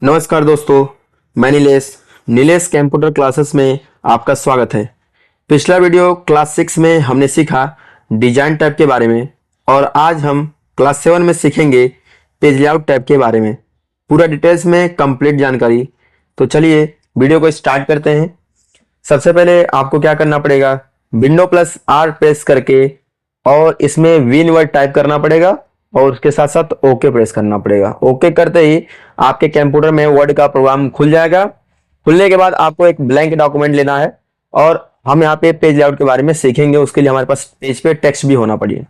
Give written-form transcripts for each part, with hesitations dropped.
नमस्कार दोस्तों, मैं नीलेश कंप्यूटर क्लासेस में आपका स्वागत है। पिछला वीडियो क्लास 6 में हमने सीखा डिजाइन टैब के बारे में और आज हम क्लास 7 में सीखेंगे पेज लेआउट टैब के बारे में, पूरा डिटेल्स में कंप्लीट जानकारी। तो चलिए वीडियो को स्टार्ट करते हैं। सबसे पहले आपको क्या करना पड़ेगा, विंडो प्लस आर प्रेस करके और इसमें विन वर्ड टाइप करना पड़ेगा और उसके साथ साथ ओके प्रेस करना पड़ेगा। ओके करते ही आपके कंप्यूटर में वर्ड का प्रोग्राम खुल जाएगा। खुलने के बाद आपको एक ब्लैंक डॉक्यूमेंट लेना है और हम यहाँ पे पेज लेआउट के बारे में सीखेंगे। उसके लिए हमारे पास पेज पे टेक्स्ट भी होना पड़ेगा।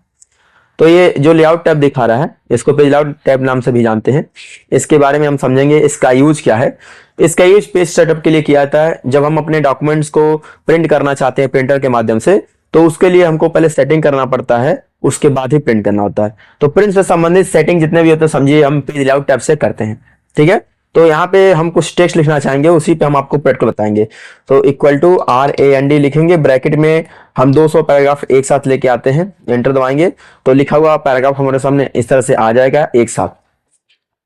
तो ये जो लेआउट टैब दिखा रहा है इसको पेज लेआउट टैब नाम से भी जानते हैं। इसके बारे में हम समझेंगे, इसका यूज क्या है। इसका यूज पेज सेटअप के लिए किया जाता है। जब हम अपने डॉक्यूमेंट्स को प्रिंट करना चाहते हैं प्रिंटर के माध्यम से, तो उसके लिए हमको पहले सेटिंग करना पड़ता है, उसके बाद ही प्रिंट करना होता है। तो प्रिंट से संबंधित सेटिंग जितने भी होते हैं समझिए हम पेज लेआउट टैब से करते हैं। ठीक है, तो यहाँ पे हम कुछ टेक्स्ट लिखना चाहेंगे, उसी पे हम आपको प्रैक्टिकल बताएंगे। तो इक्वल टू RAND लिखेंगे, ब्रैकेट में हम 200 पैराग्राफ एक साथ लेके आते हैं, एंटर दबाएंगे तो लिखा हुआ पैराग्राफ हमारे सामने इस तरह से आ जाएगा एक साथ।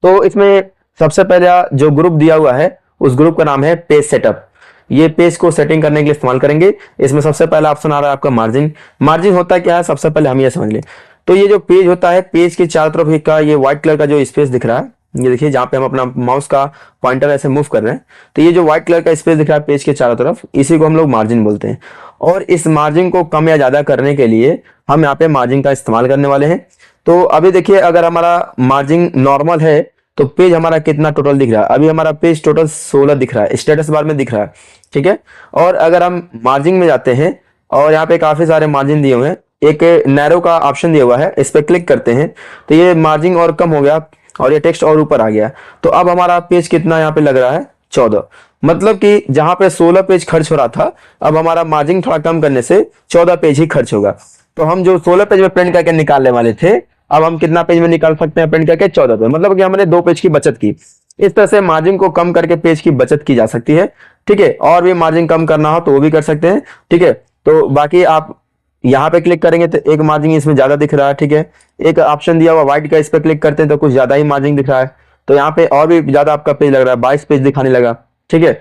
तो इसमें सबसे पहला जो ग्रुप दिया हुआ है उस ग्रुप का नाम है पेज सेटअप। ये पेज को सेटिंग करने के लिए इस्तेमाल करेंगे। इसमें सबसे पहला ऑप्शन आ रहा है आपका मार्जिन। मार्जिन होता क्या है सबसे पहले हम ये समझ लें। तो ये जो पेज होता है, पेज के चारों तरफ का ये व्हाइट कलर का जो स्पेस दिख रहा है, ये देखिए जहां पे हम अपना माउस का पॉइंटर ऐसे मूव कर रहे हैं, तो ये जो व्हाइट कलर का स्पेस दिख रहा है पेज के चारों तरफ, इसी को हम लोग मार्जिन बोलते हैं। और इस मार्जिन को कम या ज्यादा करने के लिए हम यहाँ पे मार्जिन का इस्तेमाल करने वाले हैं। तो अभी देखिए अगर हमारा मार्जिन नॉर्मल है तो पेज हमारा कितना टोटल दिख रहा है। अभी हमारा पेज टोटल 16 दिख रहा है, स्टेटस बार में दिख रहा है। ठीक है, और अगर हम मार्जिन में जाते हैं और यहाँ पे काफी सारे मार्जिन दिए हुए हैं, एक नैरो का ऑप्शन दिया हुआ है, इस पे क्लिक करते हैं तो ये मार्जिन और कम हो गया और ये टेक्स्ट और ऊपर आ गया। तो अब हमारा पेज कितना यहाँ पे लग रहा है, 14। मतलब कि जहां पे 16 पेज खर्च हो रहा था, अब हमारा मार्जिन थोड़ा कम करने से 14 पेज ही खर्च होगा। तो हम जो 16 पेज में प्रिंट करके निकालने वाले थे, अब हम कितना पेज में निकाल सकते हैं प्रिंट करके, 14 पे। मतलब कि हमने 2 पेज की बचत की। इस तरह से मार्जिन को कम करके पेज की बचत की जा सकती है। ठीक है, और भी मार्जिन कम करना हो तो वो भी कर सकते हैं। ठीक है, तो बाकी आप यहाँ पे क्लिक करेंगे तो एक मार्जिन इसमें ज्यादा दिख रहा है। ठीक है, एक ऑप्शन दिया हुआ व्हाइट का, इस पे क्लिक करते हैं तो कुछ ज्यादा ही मार्जिन दिख रहा है। तो यहाँ पे और भी ज्यादा आपका पेज लग रहा है, 22 पेज दिखाने लगा। ठीक है,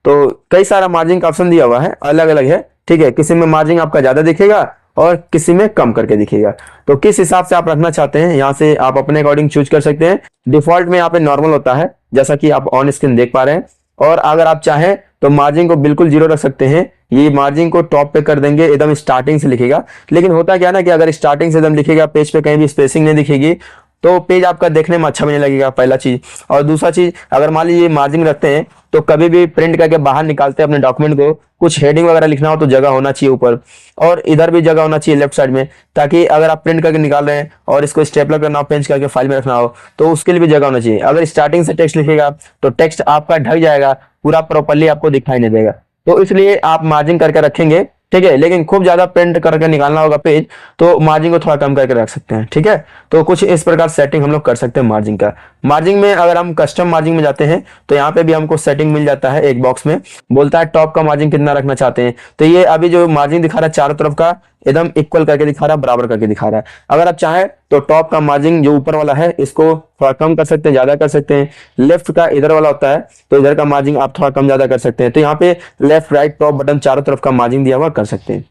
तो कई सारा मार्जिन का ऑप्शन दिया हुआ है, अलग अलग है। ठीक है, किसी में मार्जिन आपका ज्यादा दिखेगा और किसी में कम करके दिखेगा। तो किस हिसाब से आप रखना चाहते हैं यहाँ से आप अपने अकॉर्डिंग चूज कर सकते हैं। डिफॉल्ट में यहाँ पे नॉर्मल होता है जैसा कि आप ऑन स्क्रीन देख पा रहे हैं, और अगर आप चाहें तो मार्जिन को बिल्कुल 0 रख सकते हैं। ये मार्जिन को टॉप पे कर देंगे, एकदम स्टार्टिंग से लिखेगा। लेकिन होता क्या ना कि अगर स्टार्टिंग से एकदम लिखेगा, पेज पे कहीं भी स्पेसिंग नहीं दिखेगी तो पेज आपका देखने में अच्छा भी नहीं लगेगा, पहला चीज। और दूसरा चीज, अगर मान लीजिए मार्जिन रखते हैं तो कभी भी प्रिंट करके बाहर निकालते हैं अपने डॉक्यूमेंट को, कुछ हेडिंग वगैरह लिखना हो तो जगह होना चाहिए ऊपर, और इधर भी जगह होना चाहिए लेफ्ट साइड में, ताकि अगर आप प्रिंट करके निकाल रहे हैं और इसको स्टेपलर करना हो, पेंच करके फाइल में रखना हो, तो उसके लिए भी जगह होना चाहिए। अगर स्टार्टिंग से टेक्स्ट लिखेगा तो टेक्स्ट आपका ढक जाएगा, पूरा प्रॉपर्ली आपको दिखाई नहीं देगा। तो इसलिए आप मार्जिन करके रखेंगे। ठीक है, लेकिन खूब ज्यादा प्रिंट करके निकालना होगा पेज तो मार्जिन को थोड़ा कम करके रख सकते हैं। ठीक है, तो कुछ इस प्रकार सेटिंग हम लोग कर सकते हैं मार्जिन का। मार्जिन में अगर हम कस्टम मार्जिन में जाते हैं तो यहाँ पे भी हमको सेटिंग मिल जाता है। एक बॉक्स में बोलता है टॉप का मार्जिन कितना रखना चाहते हैं। तो ये अभी जो मार्जिन दिखा रहा है चारों तरफ का एकदम इक्वल करके दिखा रहा है, बराबर करके दिखा रहा है। अगर आप चाहें तो टॉप का मार्जिन जो ऊपर वाला है इसको थोड़ा कम कर सकते हैं, ज्यादा कर सकते हैं। लेफ्ट का इधर वाला होता है तो इधर का मार्जिन आप थोड़ा कम ज्यादा कर सकते हैं। तो यहाँ पे लेफ्ट राइट टॉप बटन चारों तरफ का मार्जिन दिया हुआ कर सकते हैं।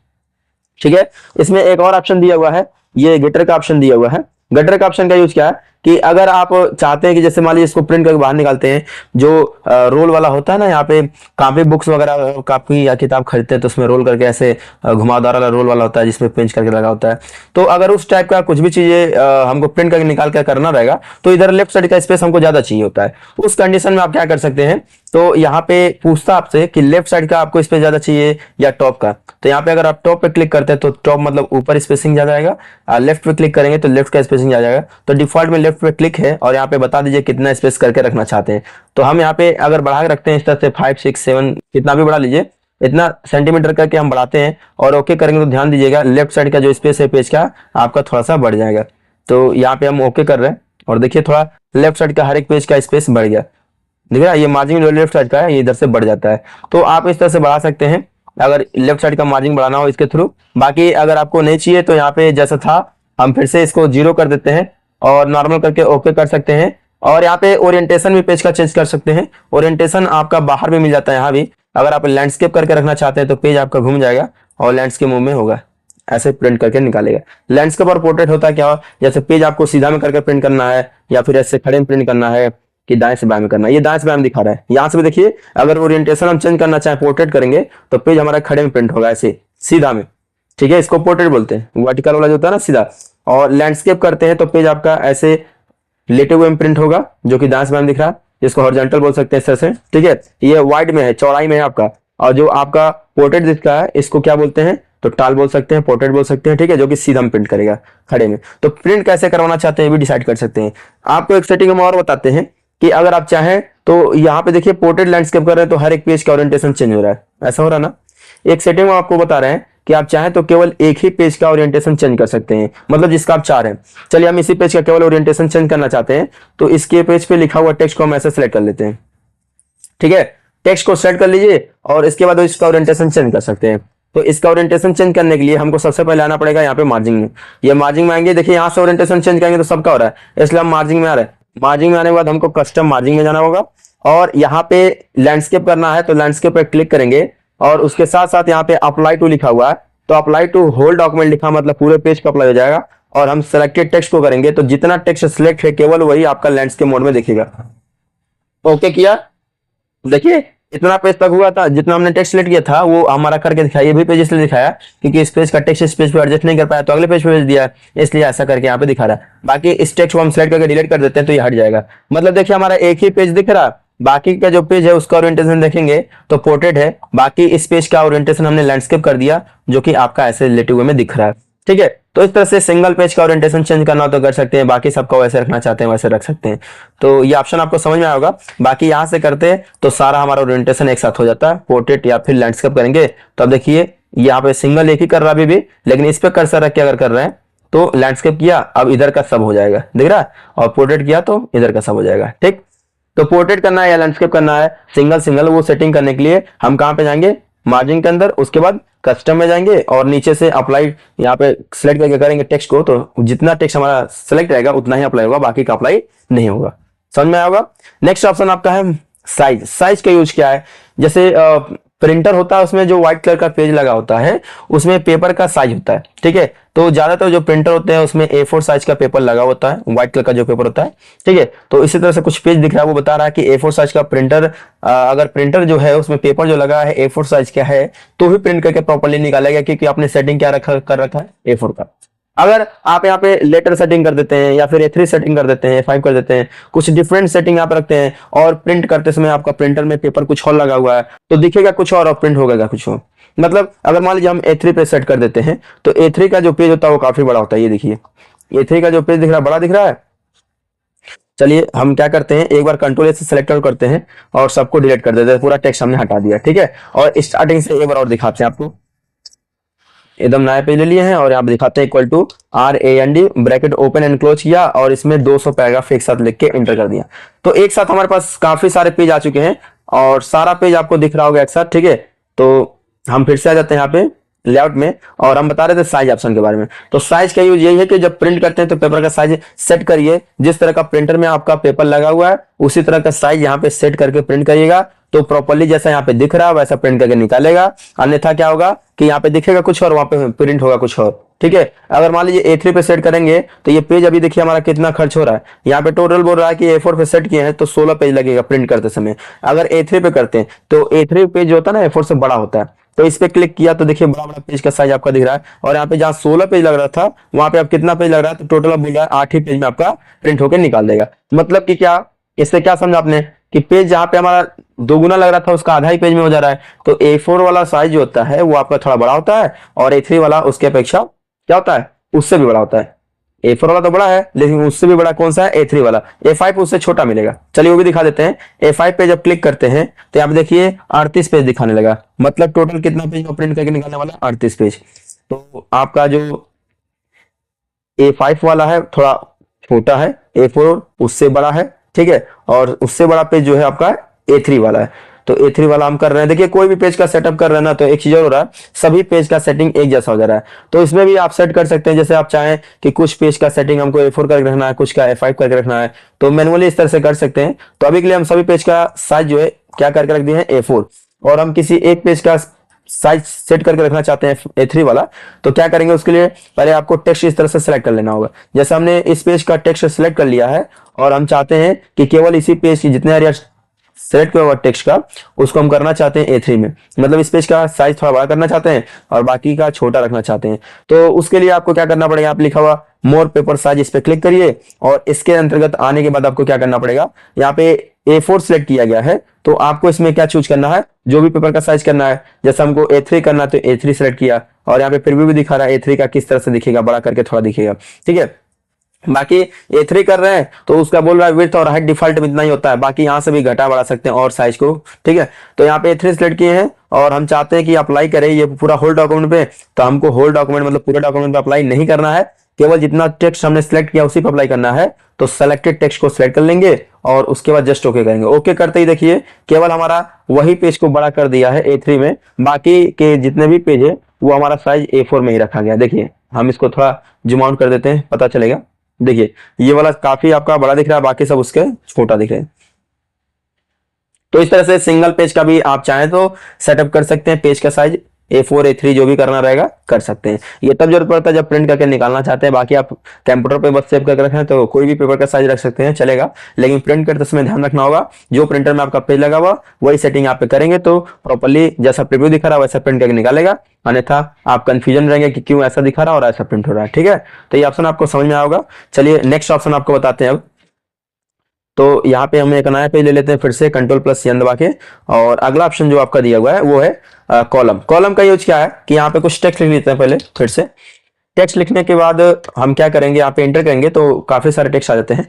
ठीक है, इसमें एक और ऑप्शन दिया हुआ है, ये गटर का ऑप्शन दिया हुआ है। गटर का ऑप्शन का यूज क्या है कि अगर आप चाहते हैं कि जैसे मान लीजिए इसको प्रिंट करके बाहर निकालते हैं, जो रोल वाला होता है ना, यहाँ पे काफी बुक्स वगैरह काफी या किताब खरीदते हैं तो उसमें रोल करके ऐसे घुमावदार वाला रोल वाला होता है जिसमें पेंच करके लगा होता है। तो अगर उस टाइप का कुछ भी चीजें हमको प्रिंट करके निकाल कर करना रहेगा तो इधर लेफ्ट साइड का स्पेस हमको ज्यादा चाहिए होता है। उस कंडीशन में आप क्या कर सकते हैं, तो यहाँ पे पूछता आपसे कि लेफ्ट साइड का आपको स्पेस ज्यादा चाहिए या टॉप का। तो यहाँ पे अगर आप टॉप पे क्लिक करते हैं तो टॉप मतलब ऊपर स्पेसिंग ज्यादा आएगा, लेफ्ट पे क्लिक करेंगे तो लेफ्ट का स्पेसिंग ज्यादा आएगा। तो डिफॉल्ट में लेफ्ट पे क्लिक है और यहाँ पे बता दीजिए कितना स्पेस करके रखना चाहते हैं। तो हम यहाँ पे अगर बढ़ा के रखते हैं इस तरह से 5, 6, 7 कितना भी बढ़ा लीजिए, इतना सेंटीमीटर करके हम बढ़ाते हैं और ओके करेंगे तो ध्यान दीजिएगा लेफ्ट साइड का जो स्पेस है पेज का आपका थोड़ा सा बढ़ जाएगा। तो यहाँ पे हम ओके कर रहे हैं और देखिए थोड़ा लेफ्ट साइड का हर एक पेज का स्पेस बढ़ गया। दिख रहा है, ये मार्जिन जो लेफ्ट साइड का है ये इधर से बढ़ जाता है। तो आप इस तरह से बढ़ा सकते हैं अगर लेफ्ट साइड का मार्जिन बढ़ाना हो इसके थ्रू। बाकी अगर आपको नहीं चाहिए तो यहाँ पे जैसा था हम फिर से इसको 0 कर देते हैं और नॉर्मल करके ओके कर सकते हैं। और यहाँ पे ओरिएंटेशन भी पेज का चेंज कर सकते हैं। ओरिएंटेशन आपका बाहर भी मिल जाता है। यहाँ भी अगर आप लैंडस्केप करके रखना चाहते हैं तो पेज आपका घूम जाएगा और लैंडस्केप मूव में होगा, ऐसे प्रिंट करके निकालेगा। लैंडस्केप और पोर्ट्रेट होता है क्या, जैसे पेज आपको सीधा में करके प्रिंट करना है या फिर ऐसे खड़े में प्रिंट करना है कि दाएं से बाएं में करना है। ये दाएं से बाएं में दिखा रहा है। यहाँ से भी देखिए, अगर ओरिएंटेशन हम चेंज करना चाहें, पोर्ट्रेट करेंगे तो पेज हमारा खड़े में प्रिंट होगा, ऐसे सीधा में, ठीक है। इसको पोर्ट्रेट बोलते हैं, वर्टिकल वाला जो होता है ना सीधा। और लैंडस्केप करते हैं तो पेज आपका ऐसे लेटे हुए में प्रिंट होगा, जो कि दाएं से बाएं में दिख रहा है, जिसको हॉरिजॉन्टल बोल सकते हैं इस तरह से, ठीक है। ये वाइड में है, चौड़ाई में है आपका। और जो आपका पोर्ट्रेट दिख रहा है इसको क्या बोलते हैं, तो टाल बोल सकते हैं, पोर्ट्रेट बोल सकते हैं, ठीक है, जो कि सीधा में प्रिंट करेगा खड़े में। तो प्रिंट कैसे करवाना चाहते हैं ये भी डिसाइड कर सकते हैं। आपको एक सेटिंग हम और बताते हैं कि अगर आप चाहें तो यहाँ पे देखिए पोर्ट्रेट लैंडस्केप कर रहे हैं तो हर एक पेज का ओरिएंटेशन चेंज हो रहा है, ऐसा हो रहा है ना। एक सेटिंग में आपको बता रहे हैं कि आप चाहें तो केवल एक ही पेज का ओरिएंटेशन चेंज कर सकते हैं, मतलब जिसका आप चाह रहे हैं। चलिए हम इसी पेज का केवल ओरिएंटेशन चेंज करना चाहते हैं, तो इसके पेज पे लिखा हुआ टेक्स्ट को हम ऐसे सेलेक्ट कर लेते हैं, ठीक है। टेक्स्ट को सेलेक्ट कर लीजिए और इसके बाद इसका ओरिएंटेशन चेंज कर सकते हैं। तो इसका ओरिएंटेशन चेंज करने के लिए हमको सबसे पहले आना पड़ेगा यहाँ पे मार्जिंग में। ये मार्जिंग में आएंगे, देखिए यहाँ से ओरिएंटेशन चेंज करेंगे तो सबका हो रहा है, इसलिए हम मार्जिंग में आ रहे हैं। मार्जिंग में आने के बाद हमको कस्टम मार्जिंग में जाना होगा और यहाँ पे लैंडस्केप करना है तो लैंडस्केप पे क्लिक करेंगे और उसके साथ साथ यहाँ पे अप्लाई टू लिखा हुआ है, तो अप्लाई टू होल डॉक्यूमेंट लिखा, मतलब पूरे पेज का अप्लाई हो जाएगा। और हम सिलेक्टेड टेक्स्ट को करेंगे तो जितना टेक्स्ट सिलेक्ट है केवल वही आपका लैंडस्केप मोड में दिखेगा। ओके किया, देखिए इतना पेज तक हुआ था, जितना हमने टेक्स्ट सिलेक्ट किया था वो हमारा करके दिखाया। ये भी पेज इसलिए दिखाया क्योंकि इस पेज का टेक्स्ट इस पेज पे एडजस्ट नहीं कर पाया तो अगले पेज पे भेज दिया, इसलिए ऐसा करके यहाँ पे दिखा रहा है। बाकी इस टेक्स्ट को हम सिलेक्ट करके डिलीट कर देते हैं तो ये हट जाएगा। मतलब देखिए हमारा एक ही पेज दिख रहा, बाकी का जो पेज है उसका ओरिएंटेशन देखेंगे तो पोर्ट्रेट है, बाकी इस पेज का ओरिएंटेशन हमने लैंडस्केप कर दिया जो कि आपका ऐसे लेटे हुए में दिख रहा है, ठीक है। तो इस तरह से सिंगल पेज का ओरिएंटेशन चेंज करना हो तो कर सकते हैं, बाकी सबका वैसे रखना चाहते हैं वैसे रख सकते हैं। तो ये ऑप्शन आपको समझ में आया होगा। बाकी यहाँ से करते हैं तो सारा हमारा ओरिएंटेशन एक साथ हो जाता है। पोर्ट्रेट या फिर लैंडस्केप करेंगे तो अब देखिए यहाँ पे सिंगल एक ही कर रहा अभी भी, लेकिन इस पे कर्सर रख के अगर कर रहे हैं तो लैंडस्केप किया, अब इधर का सब हो जाएगा, दिख रहा है। और पोर्ट्रेट किया तो इधर का सब हो जाएगा, ठीक। तो पोर्ट्रेट करना है या लैंडस्केप करना है सिंगल सिंगल, वो सेटिंग करने के लिए हम कहाँ पे जाएंगे, मार्जिन के अंदर, उसके बाद कस्टम में जाएंगे और नीचे से अप्लाई यहाँ पे सिलेक्ट करके करेंगे टेक्स्ट को, तो जितना टेक्स्ट हमारा सिलेक्ट रहेगा उतना ही अप्लाई होगा, बाकी का अप्लाई नहीं होगा। समझ में आया होगा। नेक्स्ट ऑप्शन आपका है साइज। साइज का यूज क्या है, जैसे प्रिंटर होता है उसमें जो व्हाइट कलर का पेज लगा होता है उसमें पेपर का साइज होता है, ठीक है। तो ज्यादातर जो प्रिंटर होते हैं उसमें A4 साइज का पेपर लगा होता है, व्हाइट कलर का जो पेपर होता है, ठीक है। तो इसी तरह से कुछ पेज दिख रहा है, वो बता रहा है कि A4 साइज का प्रिंटर, अगर प्रिंटर जो है उसमें पेपर जो लगा है A4 साइज का है तो ही प्रिंट करके प्रॉपरली निकालेगा, क्योंकि आपने सेटिंग क्या कर रखा है A4 का। अगर आप यहाँ पे लेटर सेटिंग कर देते हैं या फिर A3 सेटिंग कर देते हैं, A5 कर देते हैं, कुछ डिफरेंट सेटिंग आप रखते हैं और प्रिंट करते समय आपका प्रिंटर में पेपर कुछ और लगा हुआ है तो दिखेगा कुछ और प्रिंट होगा कुछ और। मतलब अगर मान लीजिए हम A3 पे सेट कर देते हैं तो A3 का जो पेज होता है वो काफी बड़ा होता है। ये देखिए A3 का जो पेज दिख रहा है बड़ा दिख रहा है। चलिए हम क्या करते हैं, एक बार कंट्रोल से सेलेक्ट करते हैं और सबको डिलीट कर देते हैं, पूरा टेक्स्ट हमने हटा दिया, ठीक है। और स्टार्टिंग से एक बार और दिखाते हैं आपको, एकदम नया पेज ले लिए हैं और यहाँ पे दिखाते हैं equal to RAND bracket open and close किया और इसमें 200 पैराग्राफ एक साथ लिख के एंटर कर दिया। तो एक साथ हमारे पास काफी सारे पेज आ चुके हैं और सारा पेज आपको दिख रहा होगा एक साथ, ठीक है। तो हम फिर से आ जाते हैं यहाँ पे लेआउट में और हम बता रहे थे साइज ऑप्शन के बारे में। तो साइज का यूज यही है कि जब प्रिंट करते हैं तो पेपर का साइज सेट करिए, जिस तरह का प्रिंटर में आपका पेपर लगा हुआ है उसी तरह का साइज यहाँ पे सेट करके प्रिंट करिएगा, तो प्रॉपर्ली जैसा यहाँ पे दिख रहा है वैसा प्रिंट करके निकालेगा। अन्यथा क्या होगा कि यहाँ पे दिखेगा कुछ और वहां पे प्रिंट होगा कुछ और, ठीक है। अगर मान लीजिए A3 पे सेट करेंगे तो ये पेज अभी देखिए हमारा कितना खर्च हो रहा है, यहाँ पे टोटल बोल रहा है कि A4 पे सेट किए हैं तो 16 पेज लगेगा प्रिंट करते समय। अगर A3 पे करते हैं तो A3 पेज जो होता है ना A4 से बड़ा होता है, तो इस पे क्लिक किया तो देखिए बड़ा बड़ा पेज का साइज आपका दिख रहा है। और यहाँ पे जहाँ 16 पेज लग रहा था वहां पे अब कितना पेज लग रहा है, तो टोटल अब बोल रहा है 8 ही पेज में आपका प्रिंट होकर निकाल देगा। मतलब कि क्या, इससे क्या समझा आपने कि पेज जहाँ पे हमारा दोगुना लग रहा था उसका आधा ही पेज में हो जा रहा है। तो A4 वाला साइज जो होता है वो आपका थोड़ा बड़ा होता है और A3 वाला उसके अपेक्षा क्या होता है, उससे भी बड़ा होता है। A4 वाला तो बड़ा है लेकिन उससे भी बड़ा कौन सा है, A3 वाला। A5 उससे छोटा मिलेगा। चलिए वो भी दिखा देते हैं। A5 पे जब क्लिक करते हैं तो यहाँ पे देखिए 38 पेज दिखाने लगा, मतलब टोटल कितना पेज में प्रिंट करके निकालने वाला, 38 पेज। तो आपका जो A5 वाला है थोड़ा छोटा है, A4 उससे बड़ा है, ठीक है। और उससे बड़ा पेज जो है आपका A3 वाला है। तो A3 वाला हम कर रहे हैं। देखिए कोई भी पेज का सेटअप कर रहे हैं ना, तो एक चीज और हो रहा है, सभी पेज का सेटिंग एक जैसा हो जा रहा है। तो इसमें भी आप सेट कर सकते हैं, जैसे आप चाहें कि कुछ पेज का सेटिंग हमको A4 करके रखना है, कुछ का A5 करके रखना है, तो मैनुअली इस तरह से कर सकते हैं। तो अभी के लिए हम सभी पेज का साइज जो है क्या करके रख दिए हैं A4, और हम किसी एक पेज का साइज सेट करके रखना चाहते हैं A3 वाला, तो क्या करेंगे, उसके लिए पहले आपको टेक्स्ट इस तरह से सिलेक्ट कर लेना होगा। जैसे हमने इस पेज का टेक्स्ट सिलेक्ट कर लिया है और हम चाहते हैं कि केवल इसी पेज की जितने एरिया सेलेक्ट किया हुआ टेक्स्ट का उसको हम करना चाहते हैं A3 में, मतलब इस पेज का साइज थोड़ा बड़ा करना चाहते हैं और बाकी का छोटा रखना चाहते हैं। तो उसके लिए आपको क्या करना पड़ेगा, यहाँ पे लिखा हुआ मोर पेपर साइज, इस पे क्लिक करिए और इसके अंतर्गत आने के बाद आपको क्या करना पड़ेगा, यहाँ पे A4 सिलेक्ट किया गया है, तो आपको इसमें क्या चूज करना है, जो भी पेपर का साइज करना है। जैसे हमको A3 करना है तो A3 सिलेक्ट किया, और यहाँ पे प्रीव्यू भी दिखा रहा है A3 का किस तरह से दिखेगा, बड़ा करके थोड़ा दिखेगा, ठीक है। बाकी A3 कर रहे हैं तो उसका बोल रहा है विड्थ और हाइट डिफॉल्ट में इतना ही होता है, बाकी यहाँ से भी घटा बढ़ा सकते हैं और साइज को, ठीक है। तो यहाँ पे A3 सिलेक्ट किए हैं और हम चाहते हैं कि अप्लाई करें ये पूरा होल डॉक्यूमेंट पे, तो हमको होल डॉक्यूमेंट मतलब पूरे डॉक्यूमेंट पे अप्लाई नहीं करना है, केवल जितना टेक्स्ट हमने सिलेक्ट किया उसी पे अप्लाई करना है। तो सेलेक्टेड टेक्स्ट को सिलेक्ट कर लेंगे और उसके बाद जस्ट ओके करेंगे। ओके करते ही देखिए केवल हमारा वही पेज को बड़ा कर दिया है A3 में, बाकी के जितने भी पेज है वो हमारा साइज A4 में ही रखा गया। देखिए हम इसको थोड़ा जूम आउट कर देते हैं, पता चलेगा। देखिए ये वाला काफी आपका बड़ा दिख रहा है, बाकी सब उसके छोटा दिख रहे हैं। तो इस तरह से सिंगल पेज का भी आप चाहें तो सेटअप कर सकते हैं, पेज का साइज A4 A3 जो भी करना रहेगा कर सकते हैं। ये तब जरूरत पड़ता है जब प्रिंट करके निकालना चाहते हैं, बाकी आप कंप्यूटर पे बस सेव करके रखें तो कोई भी पेपर का साइज रख सकते हैं, चलेगा। लेकिन प्रिंट करते समय ध्यान रखना होगा, जो प्रिंटर में आपका पेज लगा हुआ वही सेटिंग आप पे करेंगे तो प्रॉपर्ली जैसा प्रीव्यू दिखा रहा है वैसा प्रिंट करके निकालेगा, अन्यथा आप कंफ्यूजन रहेंगे कि क्यों ऐसा दिखा रहा है और ऐसा प्रिंट हो रहा है, ठीक है। तो ये ऑप्शन आपको समझ में आया होगा। चलिए नेक्स्ट ऑप्शन आपको बताते हैं अब। तो यहाँ पे हम एक नया पेज ले लेते हैं, फिर से Ctrl+N दबा के, और अगला ऑप्शन जो आपका दिया हुआ है वो है कॉलम। कॉलम का यूज क्या है कि यहाँ पे कुछ टेक्स्ट लिख लेते हैं पहले, फिर से टेक्स्ट लिखने के बाद हम क्या करेंगे, यहाँ पे एंटर करेंगे तो काफी सारे टेक्स्ट आ जाते हैं।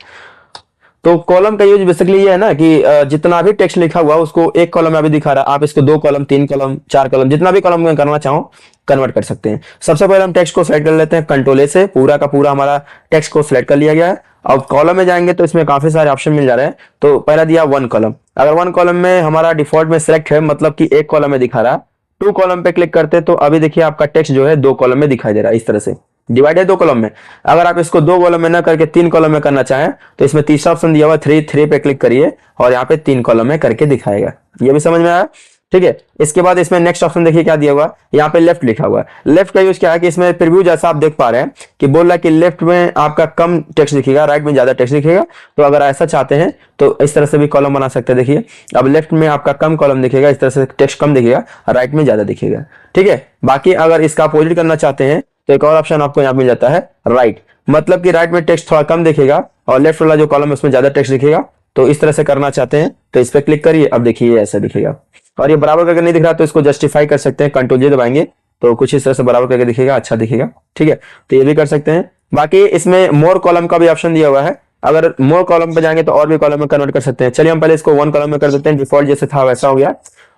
तो कॉलम का यूज बेसिकली ये है ना कि जितना भी टेक्स्ट लिखा हुआ उसको एक कॉलम में अभी दिखा रहा है, आप इसको 2 कॉलम 3 कॉलम 4 कॉलम जितना भी कॉलम में करना चाहो कन्वर्ट कर सकते हैं। सबसे पहले हम टेक्स्ट को सिलेक्ट कर लेते हैं Ctrl+A से, पूरा का पूरा हमारा टेक्स्ट को सिलेक्ट कर लिया गया है। अब कॉलम में जाएंगे तो इसमें काफी सारे ऑप्शन मिल जा रहे हैं। तो पहला दिया 1 कॉलम, अगर 1 कॉलम में हमारा डिफॉल्ट में सिलेक्ट है मतलब कि एक कॉलम में दिखा रहा है, 2 कॉलम पे क्लिक करते तो अभी देखिए आपका टेक्स्ट जो है 2 कॉलम में दिखाई दे रहा है, इस तरह से डिवाइड है 2 कॉलम में। अगर आप इसको 2 कॉलम में ना करके 3 कॉलम में करना चाहें तो इसमें तीसरा ऑप्शन दिया हुआ 3 पे क्लिक करिए और यहाँ पे 3 कॉलम में करके दिखाएगा। ये भी समझ में आया, ठीक है। इसके बाद इसमें नेक्स्ट ऑप्शन देखिए क्या दिया हुआ, यहाँ पे लेफ्ट लिखा हुआ है। लेफ्ट का यूज क्या है कि इसमें प्रीव्यू जैसा आप देख पा रहे हैं कि बोल रहा है कि लेफ्ट में आपका कम टेक्स्ट दिखेगा, राइट में ज्यादा टेक्स्ट दिखेगा। तो अगर ऐसा चाहते हैं तो इस तरह से भी कॉलम बना सकते हैं। देखिए अब लेफ्ट में आपका कम कॉलम दिखेगा, इस तरह से टेक्स्ट कम दिखेगा, राइट में ज्यादा दिखेगा, ठीक है। बाकी अगर इसका अपोजिट करना चाहते हैं तो एक और ऑप्शन आपको यहाँ मिल जाता है राइट, मतलब कि राइट में टेक्स्ट थोड़ा कम दिखेगा और लेफ्ट वाला जो कॉलम है उसमें ज्यादा टेक्स्ट दिखेगा। तो इस तरह से करना चाहते हैं तो इस पर क्लिक करिए, अब देखिए ऐसा दिखेगा। और ये बराबर करके नहीं दिख रहा तो इसको जस्टिफाई कर सकते हैं, Ctrl+J दबाएंगे तो कुछ इस तरह से बराबर करके दिखेगा, अच्छा दिखेगा, ठीक है। तो ये भी कर सकते हैं। बाकी इसमें मोर कॉलम का भी ऑप्शन दिया हुआ है, अगर मोर कॉलम पे जाएंगे तो और भी कॉलम में कन्वर्ट कर सकते हैं। चलिए हम पहले इसको 1 कॉलम में कर देते हैं, डिफॉल्ट जैसे था वैसा हो गया,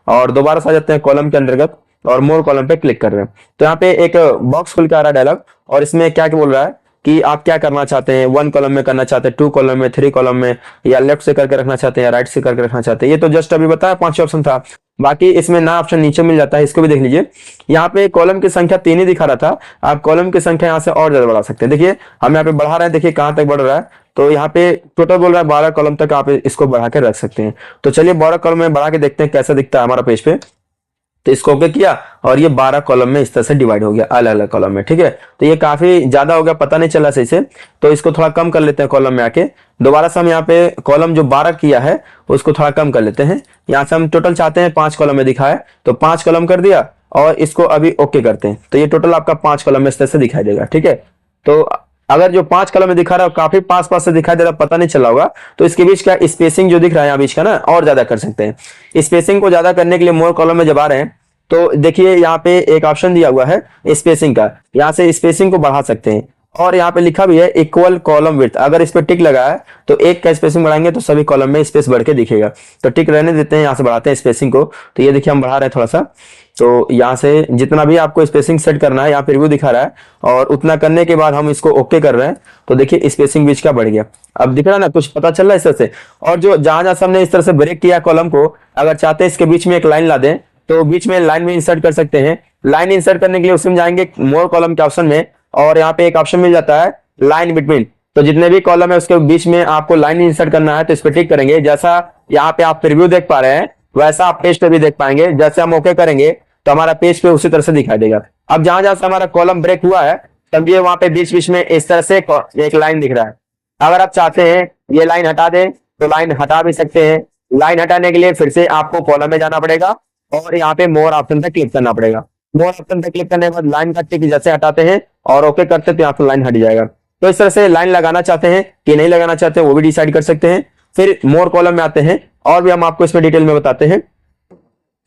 और दोबारा से आ जाते हैं कॉलम के अंतर्गत और मोर कॉलम पे क्लिक कर रहे हैं। तो यहाँ पे एक बॉक्स खुल के आ रहा है डायलॉग, और इसमें क्या क्या बोल रहा है कि आप क्या करना चाहते हैं, 1 कॉलम में करना चाहते हैं, 2 कॉलम में, 3 कॉलम में, या लेफ्ट से करके रखना चाहते हैं या राइट से करके रखना चाहते हैं। ये तो जस्ट अभी बताया 5 ऑप्शन था, बाकी इसमें ना ऑप्शन नीचे मिल जाता है, इसको भी देख लीजिए। यहाँ पे कॉलम की संख्या 3 ही दिखा रहा था, आप कॉलम की संख्या यहाँ से और ज्यादा बढ़ा सकते हैं। देखिए हम यहाँ पे बढ़ा रहे हैं, देखिए कहाँ तक बढ़ रहा है। तो यहाँ पे टोटल बोल रहा है 12 कॉलम तक आप इसको बढ़ा के रख सकते हैं। तो चलिए 12 कॉलम में बढ़ा के देखते हैं कैसा दिखता है हमारा पेज पे। तो इसको ओके किया और ये 12 कॉलम में इस तरह से डिवाइड हो गया, अलग अलग कॉलम में, ठीक है। तो ये काफी ज्यादा हो गया, पता नहीं चला सही से, तो इसको थोड़ा कम कर लेते हैं कॉलम में आके। दोबारा से हम यहाँ पे कॉलम जो 12 किया है उसको थोड़ा कम कर लेते हैं। यहाँ से हम टोटल चाहते हैं 5 कॉलम में दिखाए, तो 5 कॉलम कर दिया और इसको अभी ओके करते हैं। तो ये टोटल आपका 5 कॉलम में इस तरह से दिखाई देगा, ठीक है। तो अगर जो 5 कॉलम में दिखा रहा है काफी पास पास से दिखाई दे रहा है, पता नहीं चला होगा, तो इसके बीच का स्पेसिंग जो दिख रहा है यहाँ बीच का ना और ज्यादा कर सकते हैं। स्पेसिंग को ज्यादा करने के लिए मोर कॉलम में जब आ रहे हैं तो देखिए यहाँ पे एक ऑप्शन दिया हुआ है स्पेसिंग का, यहाँ से स्पेसिंग को बढ़ा सकते हैं और यहाँ पे लिखा भी है इक्वल कॉलम विड्थ, अगर इस पे टिक लगा है तो एक का स्पेसिंग बढ़ाएंगे तो सभी कॉलम में स्पेस बढ़ के दिखेगा। तो टिक रहने देते हैं, यहाँ से बढ़ाते हैं स्पेसिंग को। तो ये देखिए हम बढ़ा रहे हैं थोड़ा सा। तो यहाँ से जितना भी आपको स्पेसिंग सेट करना है, यहाँ पे रिव्यू दिखा रहा है, और उतना करने के बाद हम इसको ओके कर रहे हैं। तो देखिए स्पेसिंग बीच का बढ़ गया। अब दिख रहा है ना, कुछ पता चल रहा है इस तरह से। और जो जहां जहां से हमने इस तरह से ब्रेक किया कॉलम को, अगर चाहते हैं इसके बीच में एक लाइन ला दें तो बीच में लाइन में इंसर्ट कर सकते हैं। लाइन इंसर्ट करने के लिए उसमें जाएंगे मोर कॉलम के ऑप्शन में, और यहाँ पे एक ऑप्शन मिल जाता है लाइन बिटवीन। तो जितने भी कॉलम है उसके बीच में आपको लाइन इंसर्ट करना है, तो इस पर क्लिक करेंगे। जैसा यहाँ पे आप प्रीव्यू देख पा रहे हैं वैसा आप पेज पे भी देख पाएंगे। जैसे हम ओके करेंगे तो हमारा पेज पे उसी तरह से दिखाई देगा। अब जहां जहां से हमारा कॉलम ब्रेक हुआ है समझिए वहां पे बीच बीच में इस तरह से एक लाइन दिख रहा है। अगर आप चाहते हैं ये लाइन हटा दें तो लाइन हटा भी सकते हैं। लाइन हटाने के लिए फिर से आपको कॉलम में जाना पड़ेगा और यहाँ पे मोर ऑप्शन पे क्लिक करना पड़ेगा। मोर ऑप्शन पे क्लिक करने के बाद लाइन का टिक जैसे हटाते हैं और ओके करते हैं तो यहाँ पे लाइन हट जाएगा। तो इस तरह से लाइन लगाना चाहते हैं कि नहीं लगाना चाहते हैं वो भी डिसाइड कर सकते हैं। फिर मोर कॉलम में आते हैं और भी हम आपको इसमें डिटेल में बताते हैं।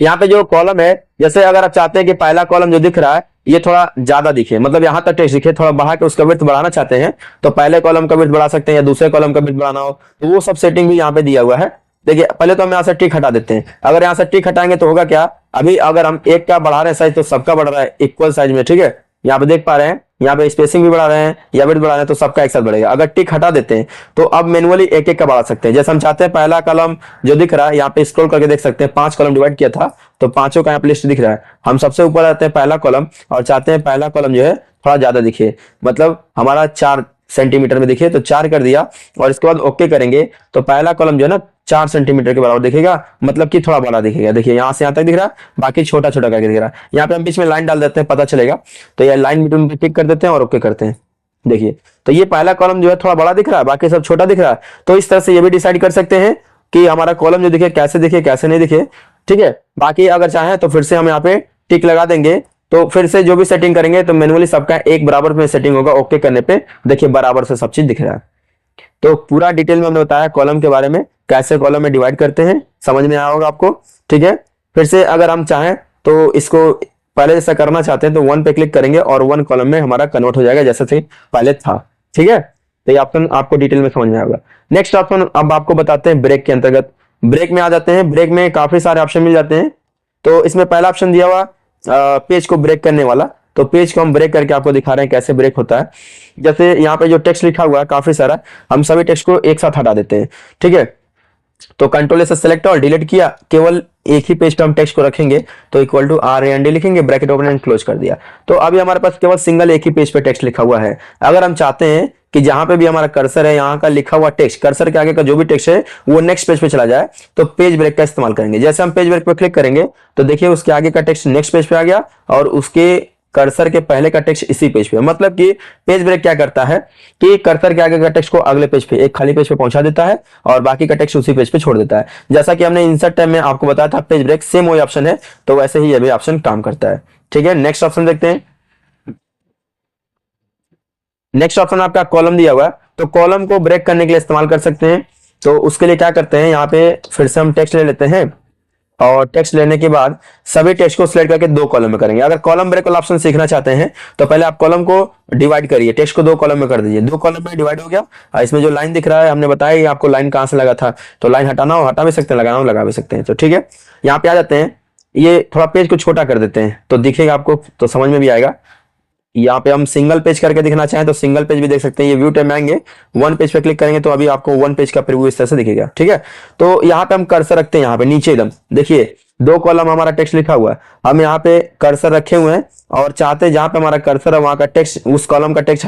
यहाँ पे जो कॉलम है, जैसे अगर आप चाहते हैं कि पहला कॉलम जो दिख रहा है ये थोड़ा ज्यादा दिखे, मतलब यहाँ तक टेक्स्ट दिखे, थोड़ा बढ़ा के उसका विड्थ बढ़ाना चाहते हैं तो पहले कॉलम का विड्थ बढ़ा सकते हैं, या दूसरे कॉलम का विड्थ बढ़ाना हो तो वो सब सेटिंग भी यहाँ पे दिया हुआ है। देखिए पहले तो हम यहाँ से टिक हटा देते हैं। अगर यहाँ से टिक हटाएंगे तो होगा क्या, अभी अगर हम एक का बढ़ा रहे हैं साइज तो सबका बढ़ रहा है इक्वल साइज में, ठीक है। यहाँ पे देख पा रहे हैं, यहाँ पे स्पेसिंग भी बढ़ा रहे हैं या विड्थ बढ़ा रहे हैं तो सबका एक साथ बढ़ेगा। अगर टिक हटा देते हैं तो अब मैनुअली एक एक का बढ़ा सकते हैं। जैसे हम चाहते हैं पहला कॉलम जो दिख रहा है यहाँ पे स्क्रॉल करके देख सकते हैं, 5 कॉलम डिवाइड किया था तो पांचों का यहाँ पे लिस्ट दिख रहा है। हम सबसे ऊपर आते हैं पहला कॉलम और चाहते हैं पहला कॉलम जो है थोड़ा ज्यादा दिखे, मतलब हमारा 4 सेंटीमीटर में दिखे तो 4 कर दिया और इसके बाद ओके करेंगे तो पहला कॉलम जो है ना 4 सेंटीमीटर के बराबर दिखेगा, मतलब कि थोड़ा बड़ा दिखेगा। देखिए यहाँ से यहाँ तक दिख रहा है, बाकी छोटा छोटा करके दिख रहा है। यहाँ पे हम बीच में लाइन डाल देते हैं, पता चलेगा। तो ये लाइन बिटवीन पे क्लिक कर देते हैं और ओके करते हैं। देखिए तो ये पहला कॉलम जो है थोड़ा बड़ा दिख रहा है, बाकी सब छोटा दिख रहा है। तो इस तरह से ये भी डिसाइड कर सकते हैं कि हमारा कॉलम जो दिखे कैसे नहीं दिखे, ठीक है। बाकी अगर चाहें तो फिर से हम यहाँ पे टिक लगा देंगे तो फिर से जो भी सेटिंग करेंगे तो मैनुअली सबका एक बराबर में सेटिंग होगा। ओके करने पे देखिए बराबर से सब चीज दिख रहा है। तो पूरा डिटेल में हमने बताया कॉलम के बारे में, कैसे कॉलम में डिवाइड करते हैं, समझ में आया होगा आपको, ठीक है। फिर से अगर हम चाहें तो इसको पहले जैसा करना चाहते हैं तो 1 पे क्लिक करेंगे और 1 कॉलम में हमारा कन्वर्ट हो जाएगा जैसे से पहले था, ठीक है। तो ये ऑप्शन आपको डिटेल में समझ में आएगा। नेक्स्ट ऑप्शन अब आपको बताते हैं ब्रेक के अंतर्गत। ब्रेक में आ जाते हैं। ब्रेक में काफी सारे ऑप्शन मिल जाते हैं। तो इसमें पहला ऑप्शन दिया हुआ पेज को ब्रेक करने वाला, तो पेज को हम ब्रेक करके आपको दिखा रहे हैं कैसे ब्रेक होता है। जैसे यहाँ पे जो टेक्स्ट लिखा हुआ है काफी सारा, हम सभी टेक्स्ट को एक साथ हटा देते हैं, ठीक है। तो कंट्रोल से सेलेक्ट और डिलीट किया, केवल एक ही पेज पे हम टेक्स्ट को रखेंगे तो इक्वल टू RAND लिखेंगे, ब्रैकेट ओपन एंड क्लोज कर दिया। तो अभी हमारे पास केवल सिंगल एक ही पेज पे टेक्स्ट लिखा हुआ है। अगर हम चाहते हैं कि जहां पे भी हमारा कर्सर है यहाँ का लिखा हुआ टेक्स्ट, कर्सर के आगे का जो भी टेक्स्ट है वो नेक्स्ट पेज पे चला जाए तो पेज ब्रेक का इस्तेमाल करेंगे। जैसे हम पेज ब्रेक पे क्लिक करेंगे तो देखिए उसके आगे का टेक्स्ट नेक्स्ट पेज पे आ गया और उसके कर्सर के पहले का टेक्स्ट इसी पेज पे। मतलब कि पेज ब्रेक क्या करता है कि कर्सर के आगे का टेक्स्ट को अगले पेज पे, एक खाली पेज पे पहुंचा देता है और बाकी का टेक्स्ट उसी पेज पे छोड़ देता है। जैसा कि हमने इंसर्ट टाइम में आपको बताया था पेज ब्रेक सेम वही ऑप्शन है, तो वैसे ही ये भी ऑप्शन काम करता है, ठीक है। नेक्स्ट ऑप्शन देखते हैं। नेक्स्ट ऑप्शन आपका कॉलम दिया हुआ है, तो कॉलम को ब्रेक करने के लिए इस्तेमाल कर सकते हैं। तो उसके लिए क्या करते हैं, यहाँ पे फिर से हम टेक्स्ट ले लेते हैं और टेक्स्ट लेने के बाद सभी टेक्स्ट को सिलेक्ट करके 2 कॉलम में करेंगे। अगर कॉलम ब्रेक वाला ऑप्शन सीखना चाहते हैं तो पहले आप कॉलम को डिवाइड करिए, टेक्स्ट को 2 कॉलम में कर दीजिए। 2 कॉलम में डिवाइड हो गया। इसमें जो लाइन दिख रहा है हमने बताया आपको लाइन कहां से लगा था, तो लाइन हटाना हो हटा भी सकते हैं, लगाना हो लगा भी सकते हैं। तो ठीक है, यहाँ पे आ जाते हैं। ये थोड़ा पेज को छोटा कर देते हैं तो दिखेगा आपको, तो समझ में भी आएगा। यहाँ पे हम सिंगल पेज करके दिखना चाहें तो सिंगल पेज भी देख सकते हैं। ये व्यू टैब में आएंगे, 1 पेज पे क्लिक करेंगे तो अभी आपको 1 पेज का प्रीव्यू इस तरह से दिखेगा, ठीक है। तो यहाँ पे हम कर्सर रखते हैं, यहाँ पे नीचे एकदम देखिए 2 कॉलम हमारा टेक्स्ट लिखा हुआ है। हम यहाँ पे कर्सर रखे हुए हैं और चाहते हैं जहां पे हमारा कर्सर है वहां का टेक्स्ट, उस कॉलम का टेक्स्ट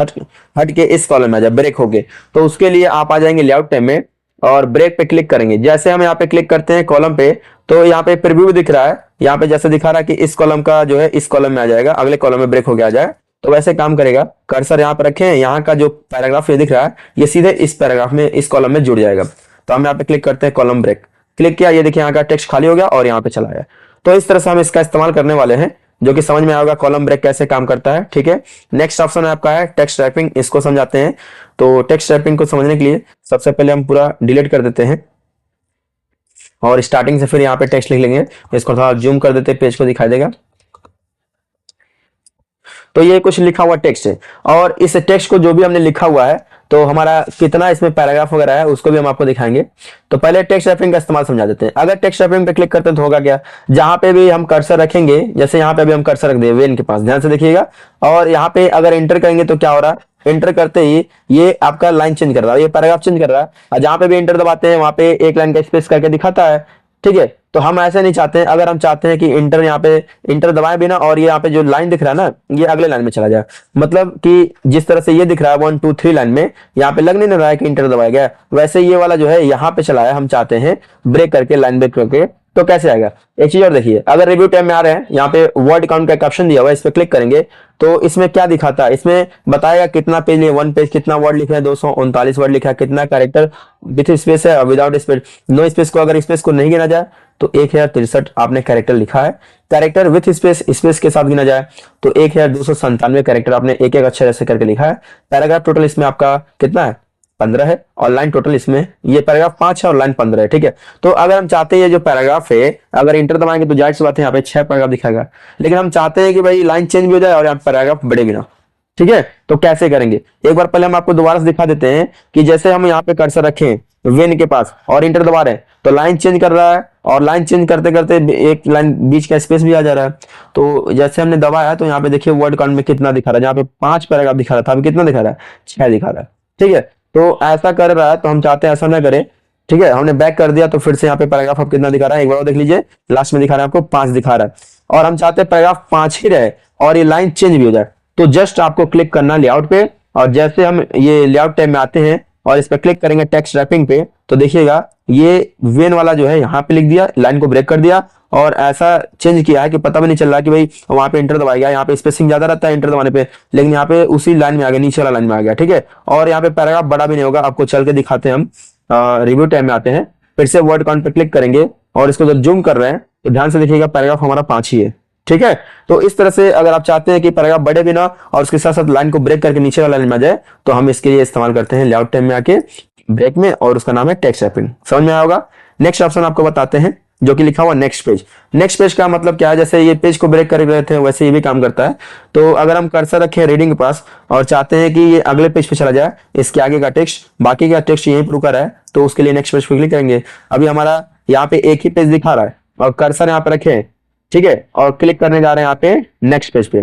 हट के इस कॉलम में आ जाए, ब्रेक होके। तो उसके लिए आप आ जाएंगे लेआउट टैब में और ब्रेक पे क्लिक करेंगे। जैसे हम यहाँ पे क्लिक करते हैं कॉलम पे तो यहाँ पे प्रीव्यू दिख रहा है, यहाँ पे जैसे दिखा रहा है कि इस कॉलम का जो है इस कॉलम में आ जाएगा, अगले कॉलम में ब्रेक होके आ जाए। तो वैसे काम करेगा। कर्सर यहाँ पे रखें, यहाँ का जो पैराग्राफ ये दिख रहा है ये सीधे इस पैराग्राफ में, इस कॉलम में जुड़ जाएगा। तो हम यहाँ पे क्लिक करते हैं कॉलम ब्रेक, क्लिक किया, ये देखिए यहाँ का टेक्स्ट खाली हो गया और यहाँ पे चला गया। तो इस तरह से हम इसका इस्तेमाल करने वाले हैं, जो कि समझ में आएगा कॉलम ब्रेक कैसे काम करता है, ठीक है। नेक्स्ट ऑप्शन आपका है टेक्स्ट रैपिंग, इसको समझाते हैं। तो टेक्स्ट रैपिंग को समझने के लिए सबसे पहले हम पूरा डिलीट कर देते हैं और स्टार्टिंग से फिर यहाँ पे टेक्स्ट लिख लेंगे। इसको थोड़ा जूम कर देते हैं, पेज को दिखाई देगा। तो ये कुछ लिखा हुआ टेक्स्ट है, और इस टेक्स्ट को जो भी हमने लिखा हुआ है तो हमारा कितना इसमें पैराग्राफ वगैरह है उसको भी हम आपको दिखाएंगे। तो पहले टेक्स्ट रैपिंग का इस्तेमाल समझा देते हैं। अगर टेक्स्ट रैपिंग पे क्लिक करते हैं तो होगा क्या, जहां पे भी हम कर्सर रखेंगे, जैसे यहाँ पे भी हम कर्सर रख दें वेन के पास, ध्यान से देखिएगा, और यहाँ पे अगर एंटर करेंगे तो क्या हो रहा है, एंटर करते ही ये आपका लाइन चेंज कर रहा है, ये पैराग्राफ चेंज कर रहा है, और जहां पे भी एंटर दबाते हैं वहां पे एक लाइन का स्पेस करके दिखाता है। ठीक है, तो हम ऐसे नहीं चाहते हैं। अगर हम चाहते हैं कि इंटर यहाँ पे इंटर दबाए बिना और ये यहाँ पे जो लाइन दिख रहा है ना ये अगले लाइन में चला जाए, मतलब कि जिस तरह से ये दिख रहा है 1 2 3 लाइन में, यहाँ पे लग नहीं रहा है कि इंटर दबाया गया, वैसे ये वाला जो है यहाँ पे चला है, हम चाहते हैं ब्रेक करके, लाइन ब्रेक करके। तो कैसे आएगा, एक चीज और देखिए, अगर रिव्यू टैब में आ रहे हैं, यहाँ पे वर्ड काउंट का एक ऑप्शन दिया हुआ है, इस पे क्लिक करेंगे तो इसमें क्या दिखाता है, इसमें बताएगा कितना पेज है, 1 पेज कितना वर्ड लिखा है, 239 वर्ड लिखा है, कितना कैरेक्टर विथ स्पेस है और विदाउट स्पेस, नो स्पेस को अगर स्पेस को नहीं गिना जाए तो 1063 आपने कैरेक्टर लिखा है, कैरेक्टर विथ स्पेस स्पेस के साथ गिना जाए तो 1297 कैरेक्टर आपने एक एक अक्षर ऐसे करके लिखा है। पैराग्राफ टोटल इसमें आपका कितना है, 15 है, और लाइन टोटल इसमें ये पैराग्राफ 5 है और लाइन 15 है। ठीक है, तो अगर हम चाहते हैं ये जो पैराग्राफ है, अगर इंटर दबाएंगे तो जाहिर सी बात है यहाँ पे 6 पैराग्राफ दिखाएगा, लेकिन हम चाहते हैं कि भाई लाइन चेंज भी हो जाए और यहाँ पैराग्राफ बढ़े भी ना। ठीक है, तो कैसे करेंगे, एक बार पहले हम आपको दोबारा से दिखा देते हैं कि जैसे हम यहाँ पे कर्सर रखें वेन के पास और इंटर दबा रहे हैं तो लाइन चेंज कर रहा है, और लाइन चेंज करते करते एक लाइन बीच का स्पेस भी आ जा रहा है। तो जैसे हमने दबाया तो यहाँ पे देखिए वर्ड काउंट में कितना दिखा रहा है, जहाँ पे 5 पैराग्राफ दिखा रहा था अभी कितना दिखा रहा है, 6 दिखा रहा है। ठीक है, तो ऐसा कर रहा है, तो हम चाहते हैं ऐसा ना करें। ठीक है, हमने बैक कर दिया तो फिर से यहाँ पे पैराग्राफ अब कितना दिखा रहा है, एक बार देख लीजिए, लास्ट में दिखा रहा है आपको 5 दिखा रहा है, और हम चाहते हैं पैराग्राफ 5 ही रहे और ये लाइन चेंज भी हो जाए। तो जस्ट आपको क्लिक करना लेआउट पे, और जैसे हम ये लेआउट टैब में आते हैं और इस पर क्लिक करेंगे टेक्स्ट रैपिंग पे, तो देखिएगा ये वेन वाला जो है यहाँ पे लिख दिया, लाइन को ब्रेक कर दिया, और ऐसा चेंज किया है कि पता भी नहीं चल रहा कि भाई वहां पे इंटर दबाया गया, यहाँ पे स्पेसिंग ज्यादा रहता है इंटर दबाने पे, लेकिन यहाँ पे उसी लाइन में आ गया, नीचे वाला लाइन में आ गया। ठीक है, और यहाँ पे पैराग्राफ बड़ा भी नहीं होगा, आपको चल के दिखाते हैं हम। रिव्यू टाइम में आते हैं, फिर से वर्ड काउंट पे क्लिक करेंगे और इसको जब जूम कर रहे हैं तो ध्यान से देखिएगा पैराग्राफ हमारा 5 ही है। ठीक है, तो इस तरह से अगर आप चाहते हैं कि पैराग्राफ बढ़े भी ना और उसके साथ साथ लाइन को ब्रेक करके नीचे वाला लाइन में आ जाए, तो हम इसके लिए इस्तेमाल करते हैं लेआउट टाइम में आके ब्रेक में, और उसका नाम है टेक्स्ट रैपिंग। समझ में आया होगा। नेक्स्ट ऑप्शन आपको बताते हैं जो कि लिखा हुआ नेक्स्ट पेज। नेक्स्ट पेज का मतलब क्या है, जैसे ये पेज को ब्रेक कर रहे थे वैसे ये भी काम करता है। तो अगर हम कर्सर रखें रीडिंग के पास और चाहते हैं कि ये अगले पेज पे चला जाए, इसके आगे का टेक्स्ट, बाकी का टेक्स्ट यहीं पर रुका रहा है, तो उसके लिए नेक्स्ट पेज पे क्लिक करेंगे। अभी हमारा यहाँ पे एक ही पेज दिखा रहा है और कर्सर यहाँ पे रखे, ठीक है, और क्लिक करने जा रहे हैं यहाँ पे नेक्स्ट पेज पे,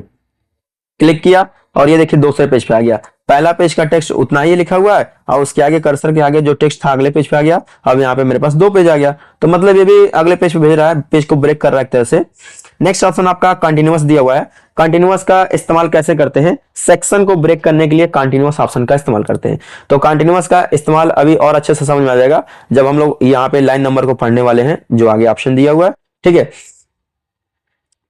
क्लिक किया और ये देखिए दूसरे पेज पे आ गया। पहला पेज का टेक्स्ट उतना ही लिखा हुआ है और उसके आगे कर्सर के आगे जो टेक्स्ट था अगले पेज पे आ गया। अब यहाँ पे मेरे पास 2 पेज आ गया, तो मतलब ये भी अगले पेज पे भेज रहा है, पेज को ब्रेक कर रहा है एक तरह से। नेक्स्ट ऑप्शन आपका कंटिन्यूअस दिया हुआ है। कंटिन्यूअस का इस्तेमाल कैसे करते हैं, सेक्शन को ब्रेक करने के लिए कंटिन्यूअस ऑप्शन का इस्तेमाल करते हैं। तो कंटिन्यूअस का इस्तेमाल अभी और अच्छे से समझ में आ जाएगा जब हम लोग यहाँ पे लाइन नंबर को पढ़ने वाले हैं, जो आगे ऑप्शन दिया हुआ है। ठीक है,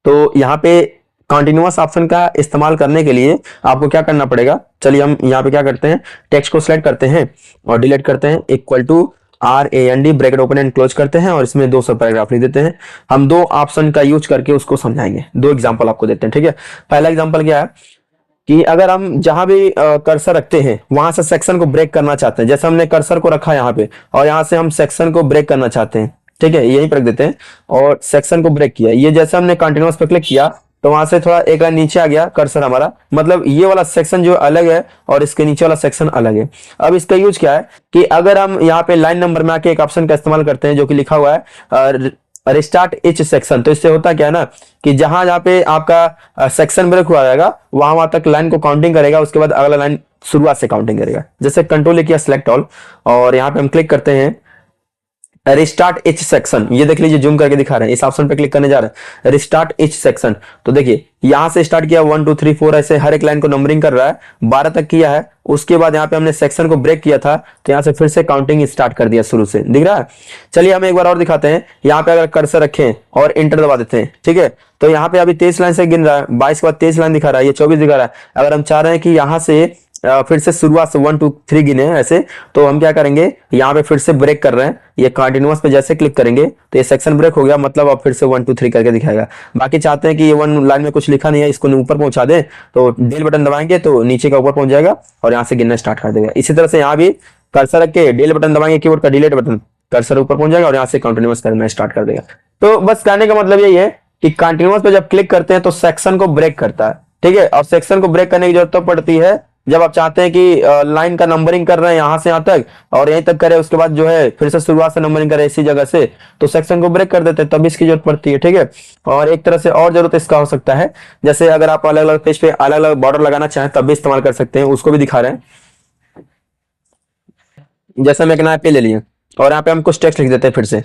तो यहाँ पे कंटिन्यूअस ऑप्शन का इस्तेमाल करने के लिए आपको क्या करना पड़ेगा, चलिए हम यहाँ पे क्या करते हैं, टेक्स्ट को सिलेक्ट करते हैं और डिलीट करते हैं, equal to RAND bracket open and close करते हैं और इसमें 200 पैराग्राफ लिख देते हैं। हम 2 ऑप्शन का यूज करके उसको समझाएंगे, 2 एग्जांपल आपको देते हैं। ठीक है, पहला एग्जांपल क्या है कि अगर हम जहां भी कर्सर रखते हैं वहां से सेक्शन को ब्रेक करना चाहते हैं, जैसे हमने कर्सर को रखा यहाँ पे और यहाँ से हम सेक्शन को ब्रेक करना चाहते हैं, ठीक है, यहीं पर रख देते हैं और सेक्शन को ब्रेक किया। ये जैसे हमने कंटिन्यूअस पे क्लिक किया तो वहां से थोड़ा एक लाइन नीचे आ गया कर्सर हमारा, मतलब ये वाला सेक्शन जो अलग है और इसके नीचे वाला सेक्शन अलग है। अब इसका यूज क्या है कि अगर हम यहाँ पे लाइन नंबर में आके एक ऑप्शन का इस्तेमाल करते हैं जो कि लिखा हुआ है रिस्टार्ट ईच सेक्शन, तो इससे होता क्या है ना कि जहां जहां पे आपका सेक्शन ब्रेक हुआ रहेगा वहां तक लाइन को काउंटिंग करेगा, उसके बाद अगला लाइन शुरुआत से काउंटिंग करेगा। जैसे कंट्रोल किया सिलेक्ट ऑल और यहाँ पे हम क्लिक करते हैं रिस्टार्ट ईच सेक्शन, ये देख लीजिए जूम करके दिखा रहे हैं, इस ऑप्शन पे क्लिक करने जा रहे हैं रिस्टार्ट ईच सेक्शन। तो देखिए यहां से स्टार्ट किया 1 2 3 4 ऐसे हर एक लाइन को नंबरिंग कर रहा है, 12 तक किया है। उसके बाद यहाँ पे हमने सेक्शन को ब्रेक किया था तो यहाँ से फिर से काउंटिंग स्टार्ट कर दिया शुरू से, दिख रहा है। चलिए हम एक बार और दिखाते हैं, यहाँ पे अगर कर्सर रखें और इंटर दबा देते हैं, ठीक है, तो यहाँ पे अभी 23 लाइन से गिन रहा है, 22 के बाद 23 लाइन दिखा रहा है, ये 24 दिखा रहा है। अगर हम चाह रहे हैं कि यहाँ से फिर से शुरुआत से 1 2 3 गिने ऐसे, तो हम क्या करेंगे, यहाँ पे फिर से ब्रेक कर रहे हैं, ये कंटिन्यूअस पे जैसे क्लिक करेंगे तो ये सेक्शन ब्रेक हो गया, मतलब अब फिर से 1 2 3 करके दिखाएगा। बाकी चाहते हैं कि ये 1 लाइन में कुछ लिखा नहीं है, इसको ऊपर पहुंचा दें तो डिलीट बटन दबाएंगे तो नीचे का ऊपर पहुंच जाएगा और यहाँ से गिनना स्टार्ट कर देगा। इसी तरह से यहाँ भी कर्सर रख के डिलीट बटन दबाएंगे, कीबोर्ड का डिलीट बटन, कर्सर ऊपर पहुंच जाएगा और यहाँ से कंटिन्यूअस करना स्टार्ट कर देगा। तो बस कहने का मतलब यही है कि कंटिन्यूअस पे जब क्लिक करते हैं तो सेक्शन को ब्रेक करता है, ठीक है। और सेक्शन को ब्रेक करने की जरूरत तब पड़ती है जब आप चाहते हैं कि लाइन का नंबरिंग कर रहे हैं यहां से यहां तक और यहीं तक करें, उसके बाद जो है फिर से शुरुआत से नंबरिंग करें इसी जगह से, तो सेक्शन को ब्रेक कर देते हैं, तब इसकी जरूरत पड़ती है। ठीक है। और एक तरह से और जरूरत इसका हो सकता है, जैसे अगर आप अलग अलग पेज पे अलग अलग बॉर्डर लगाना चाहें तब भी इस्तेमाल कर सकते हैं, उसको भी दिखा रहे हैं। जैसे हम एक नया पेज ले लिए और यहाँ पे हम कुछ टेक्स्ट लिख देते हैं, फिर से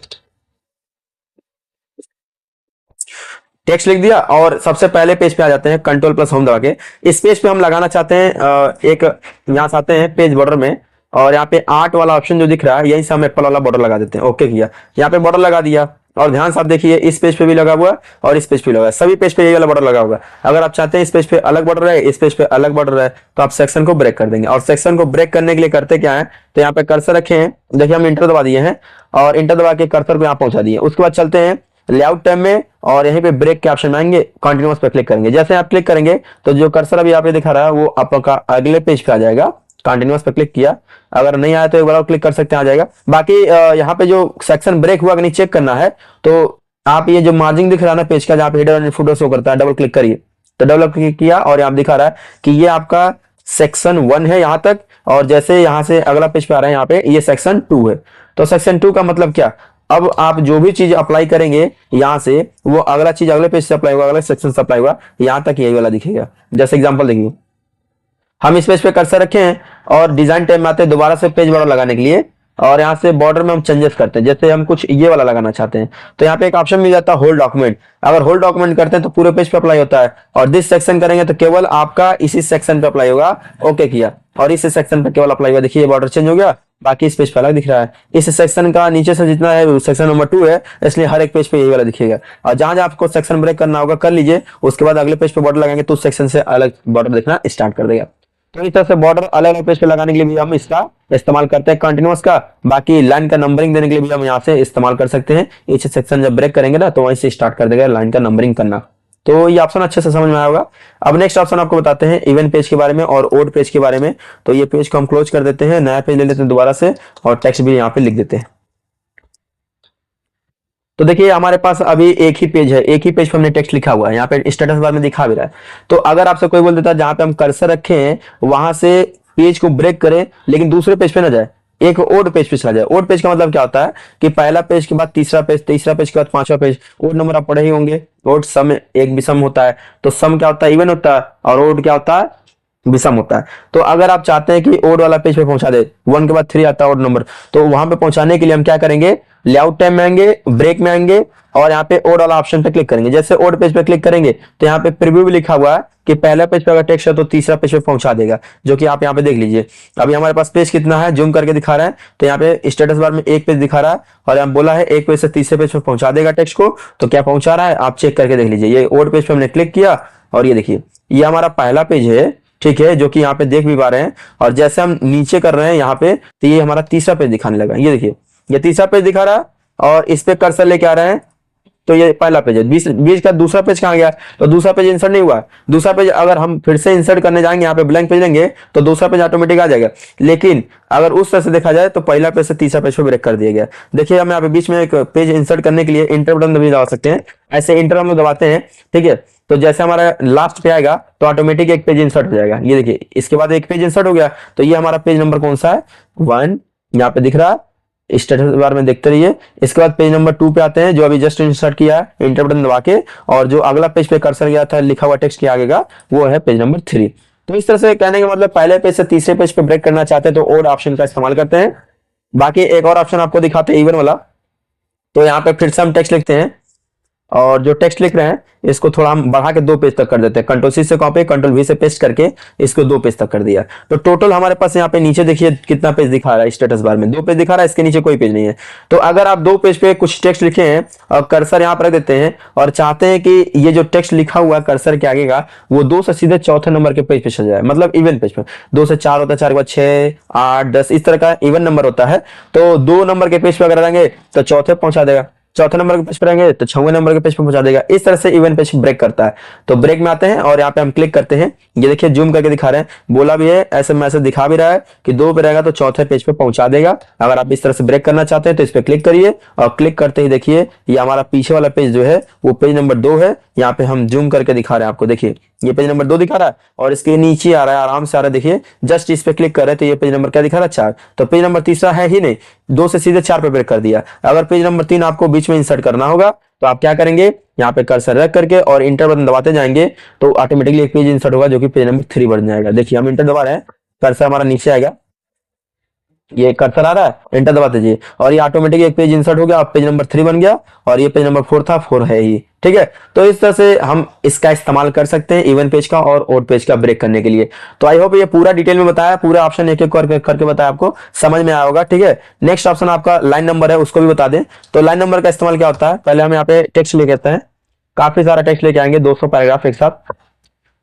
टेक्स्ट लिख दिया और सबसे पहले पेज पे आ जाते हैं, कंट्रोल प्लस होम दबा के। इस पेज पे हम लगाना चाहते हैं एक, यहाँ से आते हैं पेज बॉर्डर में और यहाँ पे 8 वाला ऑप्शन जो दिख रहा है यहीं से हम एप्पल वाला बॉर्डर लगा देते हैं। ओके किया, यहाँ पे बॉर्डर लगा दिया और ध्यान से आप देखिए इस पेज पे भी लगा हुआ और इस पेज पे लगा, सभी पेज पे ये वाला बॉर्डर लगा हुआ। अगर आप चाहते हैं इस पेज पे अलग बॉर्डर है, इस पेज पे अलग बॉर्डर है, तो आप सेक्शन को ब्रेक कर देंगे। और सेक्शन को ब्रेक करने के लिए करते क्या है, तो यहाँ पे कर्सर रखे हैं, देखिए हम इंटर दबा दिए हैं और इंटर दबा के कर्सर को यहाँ पहुंचा दिए। उसके बाद चलते हैं लेआउट टैब में और यहीं पे ब्रेक के ऑप्शन में आएंगे, कंटिन्यूअस पे क्लिक करेंगे। जैसे आप क्लिक करेंगे तो जो कर्सर अभी यहाँ पे दिखा रहा है वो आपका अगले पेज पे आ जाएगा। कंटिन्यूअस पे क्लिक किया, अगर नहीं आया तो एक बार और क्लिक कर सकते हैं, आ जाएगा। बाकी यहाँ पे जो सेक्शन ब्रेक हुआ कि नहीं चेक करना है, तो आप ये जो मार्जिंग दिख रहा है ना पेज का, जहाँ पे हेडर एंड फुटर शो करता है, डबल क्लिक करिए, तो डबल क्लिक किया और यहाँ दिखा रहा है कि ये आपका सेक्शन 1 है यहाँ तक, और जैसे यहाँ से अगला पेज पे आ रहा है यहाँ पे ये सेक्शन 2 है। तो सेक्शन 2 का मतलब क्या, अब आप जो भी चीज अप्लाई करेंगे यहाँ से वो अगला चीज अगले पेज से अप्लाई होगा, अगले सेक्शन से अप्लाई होगा, यहाँ तक यही वाला दिखेगा। जैसे एग्जांपल देखिए, हम इस पेज पे कर्सर रखे हैं और डिजाइन टैब में आते हैं दोबारा से पेज बॉर्डर लगाने के लिए, और यहाँ से बॉर्डर में हम चेंजेस करते हैं। जैसे हम कुछ ये वाला लगाना चाहते हैं तो यहाँ पे एक ऑप्शन मिल जाता है होल्ड डॉक्यूमेंट। अगर होल्ड डॉक्यूमेंट करते हैं तो पूरे पेज पे अप्लाई होता है, और दिस सेक्शन करेंगे तो केवल आपका इसी सेक्शन पे अप्लाई होगा। ओके किया और इस सेक्शन पे केवल अप्लाई हुआ, देखिए बॉर्डर चेंज हो गया, बाकी इस पेज पे अलग दिख रहा है। इस सेक्शन का नीचे से जितना है सेक्शन नंबर 2 है, इसलिए हर एक पेज पे यही वाला दिखेगा। और जहां जहां आपको सेक्शन ब्रेक करना होगा कर लीजिए, उसके बाद अगले पेज पे बॉर्डर लगाएंगे तो उस सेक्शन से अलग बॉर्डर दिखना स्टार्ट कर देगा। तो इस तरह से बॉर्डर अलग अलग पेज पे लगाने के लिए भी हम इसका इस्तेमाल करते हैं कंटिन्यूअस का। बाकी लाइन का नंबरिंग देने के लिए भी हम यहाँ से इस्तेमाल कर सकते हैं। ईच सेक्शन जब ब्रेक करेंगे ना तो वहीं से स्टार्ट कर देगा लाइन का नंबरिंग करना। तो ये ऑप्शन अच्छे से समझ में आया होगा। अब नेक्स्ट ऑप्शन आपको बताते हैं इवन पेज के बारे में और ओड पेज के बारे में। तो ये पेज को हम क्लोज कर देते हैं, नया पेज ले लेते हैं दोबारा से और टेक्स्ट भी यहाँ पे लिख देते हैं। तो देखिए हमारे पास अभी एक ही पेज है, एक ही पेज पे हमने टेक्स्ट लिखा हुआ है, यहाँ पे स्टेटस बार में दिखा भी रहा है। तो अगर आपसे कोई बोल देता है जहां पे हम कर्सर रखे हैं वहां से पेज को ब्रेक करें लेकिन दूसरे पेज पे ना जाए, एक ओड पेज पे चला जाए। ओड पेज का मतलब क्या होता है कि पहला पेज के बाद तीसरा पेज, तीसरा पेज के बाद पांचवा पेज। ओड नंबर आप पढ़े ही होंगे, ओड सम एक भी सम होता है, तो सम क्या होता है इवन होता है, और ओड क्या होता है विषम होता है। तो अगर आप चाहते हैं कि ओड वाला पेज पे पहुंचा दे, 1 के बाद 3 आता है ओड नंबर, तो वहां पे पहुंचाने के लिए हम क्या करेंगे, लेआउट टैब में आएंगे, ब्रेक में आएंगे और यहाँ पे ओड वाला ऑप्शन पे क्लिक करेंगे। जैसे ओड पेज पे क्लिक करेंगे तो यहाँ पे प्रीव्यू भी लिखा हुआ है कि पहला पेज पे अगर टेक्स्ट है तो तीसरा पेज पे पहुंचा देगा, जो कि आप यहाँ पे देख लीजिए। अभी हमारे पास पेज कितना है जूम करके दिखा रहा है, तो यहाँ पे स्टेटस बार में एक पेज दिखा रहा है और यहाँ बोला है एक पेज से तीसरे पेज पे पहुंचा देगा टेक्स्ट को। तो क्या पहुंचा रहा है आप चेक करके देख लीजिए। ये ओड पेज पे हमने क्लिक किया और ये देखिए ये हमारा पहला पेज है, ठीक है, जो कि यहाँ पे देख भी पा रहे हैं। और जैसे हम नीचे कर रहे हैं यहाँ पे तो ये हमारा तीसरा पेज दिखाने लगा। ये देखिए ये तीसरा पेज दिखा रहा है और इस पे कर्सर लेके आ रहे हैं तो ये पहला पेज है। बीच का दूसरा पेज कहाँ गया, तो दूसरा पेज इंसर्ट नहीं हुआ। दूसरा पेज अगर हम फिर से इंसर्ट करने जाएंगे, यहाँ पे ब्लैंक पेज लेंगे तो दूसरा पेज ऑटोमेटिक आ जाएगा। लेकिन अगर उस तरह से देखा जाए तो पहला पेज से तीसरा पेज पे ब्रेक कर दिया गया। देखिए हम यहाँ पे बीच में एक पेज इंसर्ट करने के लिए इंटर बटन भी दबा सकते हैं, ऐसे इंटर हम लोग दबाते हैं, ठीक है। तो जैसे हमारा लास्ट पे आएगा तो ऑटोमेटिक एक पेज इंसर्ट हो जाएगा। ये देखिए इसके बाद एक पेज इंसर्ट हो गया, तो ये हमारा पेज नंबर कौन सा है, 1 यहाँ पे दिख रहा है, स्टेटस बार में देखते रहिए। इसके बाद पेज नंबर 2 पे आते हैं जो अभी जस्ट इंसर्ट किया है इंटर बटन दबा के, और जो अगला पेज पे कर्सर गया था लिखा हुआ टेक्स्ट के आगे का वो है पेज नंबर 3। तो इस तरह से कहने का मतलब पहले पेज से तीसरे पेज पे ब्रेक करना चाहते हैं तो और ऑप्शन का इस्तेमाल करते हैं। बाकी एक और ऑप्शन आपको दिखाते हैं इवन वाला। तो यहाँ पे फिर से हम टेक्स्ट लिखते हैं और जो टेक्स्ट लिख रहे हैं इसको थोड़ा हम बढ़ा के 2 पेज तक कर देते हैं। कंट्रोल सी से कॉपी, कंट्रोल वी से पेस्ट करके इसको 2 पेज तक कर दिया। तो टोटल हमारे पास यहाँ पे नीचे देखिए कितना पेज दिखा रहा है, स्टेटस बार में 2 पेज दिखा रहा है, इसके नीचे कोई पेज नहीं है। तो अगर आप 2 पेज पे कुछ टेक्स्ट लिखे हैं और कर्सर यहाँ पर रख देते हैं और चाहते हैं कि ये जो टेक्स्ट लिखा हुआ कर्सर के आगे का वो 2 से सीधे चौथे नंबर के पेज पे चल जाए, मतलब इवन पेज पे 2 से 4 होता है, 4 के बाद 6, 8, 10 इस तरह का इवन नंबर होता है। तो 2 नंबर के पेज पे अगर रहेंगे तो चौथे पहुंचा देगा, चौथे नंबर के पेज पर रहेंगे तो छठवें नंबर के पेज पर पहुंचा देगा। इस तरह से इवन पेज ब्रेक करता है। तो ब्रेक में आते हैं और यहाँ पे हम क्लिक करते हैं। ये देखिए जूम करके दिखा रहे हैं, बोला भी है, ऐसे मैसेज दिखा भी रहा है कि 2 पे रहेगा तो चौथे पेज पे पहुंचा देगा। अगर आप इस तरह से ब्रेक करना चाहते हैं तो इस पे क्लिक करिए और क्लिक करते ही देखिए ये हमारा पीछे वाला पेज जो है वो पेज नंबर 2 है। यहाँ पे हम जूम करके दिखा रहे हैं आपको, देखिए ये पेज नंबर 2 दिखा रहा है और इसके नीचे आ रहा है, आराम से आ रहा है, देखिए जस्ट इस पे क्लिक कर रहे हैं तो ये पेज नंबर क्या दिखा रहा है 4। तो पेज नंबर तीसरा है ही नहीं, 2 से सीधे 4 पे ब्रेक कर दिया। अगर पेज नंबर 3 आपको बीच में इंसर्ट करना होगा तो आप क्या करेंगे, यहाँ पे कर्सर रख करके और इंटर बटन दबाते जाएंगे तो ऑटोमेटिकली एक पेज इंसर्ट होगा जो कि पेज नंबर 3 बन जाएगा। देखिए हम इंटर दबा रहे हैं, कर्सर हमारा नीचे आएगा, ये कर्सर आ रहा है, एंटर दबा दीजिए और ये ऑटोमेटिक एक पेज इंसर्ट हो गया। अब पेज नंबर 3 बन गया और ये पेज नंबर 4 था, 4 है ही। ठीक है, तो इस तरह से हम इसका इस्तेमाल कर सकते हैं इवन पेज का और ओड पेज का ब्रेक करने के लिए। तो आई होप ये पूरा डिटेल में बताया, पूरा ऑप्शन एक एक करके बताया, आपको समझ में आया होगा। ठीक है, नेक्स्ट ऑप्शन आपका लाइन नंबर है, उसको भी बता दें। तो लाइन नंबर का इस्तेमाल क्या होता है, पहले हम यहाँ पे टेक्स्ट लेके आते हैं, काफी सारा टेक्स्ट लेके आएंगे, 200 पैराग्राफ एक साथ।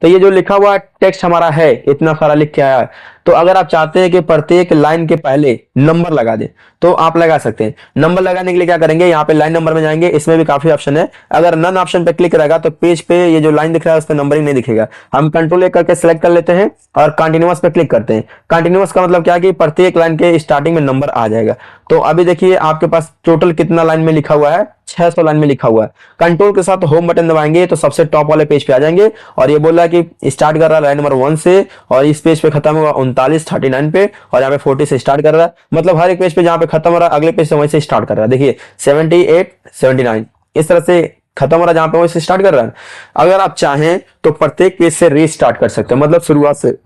तो ये जो लिखा हुआ टेक्स्ट हमारा है, इतना सारा लिख के आया है, तो अगर आप चाहते हैं कि प्रत्येक लाइन के पहले नंबर लगा दें तो आप लगा सकते हैं। नंबर लगाने के लिए क्या करेंगे, यहाँ पे लाइन नंबर में जाएंगे, इसमें भी काफी ऑप्शन है। अगर नन ऑप्शन पे क्लिक करेगा तो पेज पे ये जो लाइन दिख रहा है उस पर नंबरिंग नहीं दिखेगा। हम कंट्रोल ए करके सिलेक्ट कर लेते हैं और कंटिन्यूअस पे क्लिक करते हैं। कंटिन्यूअस का मतलब क्या है कि प्रत्येक लाइन के स्टार्टिंग में नंबर आ जाएगा। तो अभी देखिए आपके पास टोटल कितना लाइन में लिखा हुआ है, 600 लाइन में लिखा हुआ है। कंट्रोल के साथ होम बटन दबाएंगे तो सबसे टॉप वाले पेज पे आ जाएंगे और ये बोल रहा है कि स्टार्ट कर रहा है लाइन नंबर 1 से और इस पेज पे खत्म होगा 39 पे और यहाँ पे 40 से स्टार्ट कर रहा है। मतलब हर एक पेज पे जहाँ पे खत्म हो रहा है अगले पेज से वहीं से स्टार्ट कर रहा है। देखिए 78 79 इस तरह से खत्म हो रहा है, जहाँ पे वहीं से स्टार्ट कर रहा है। अगर आप चाहें तो प्रत्येक पेज से रीस्टार्ट कर सकते हैं, मतलब शुरुआत से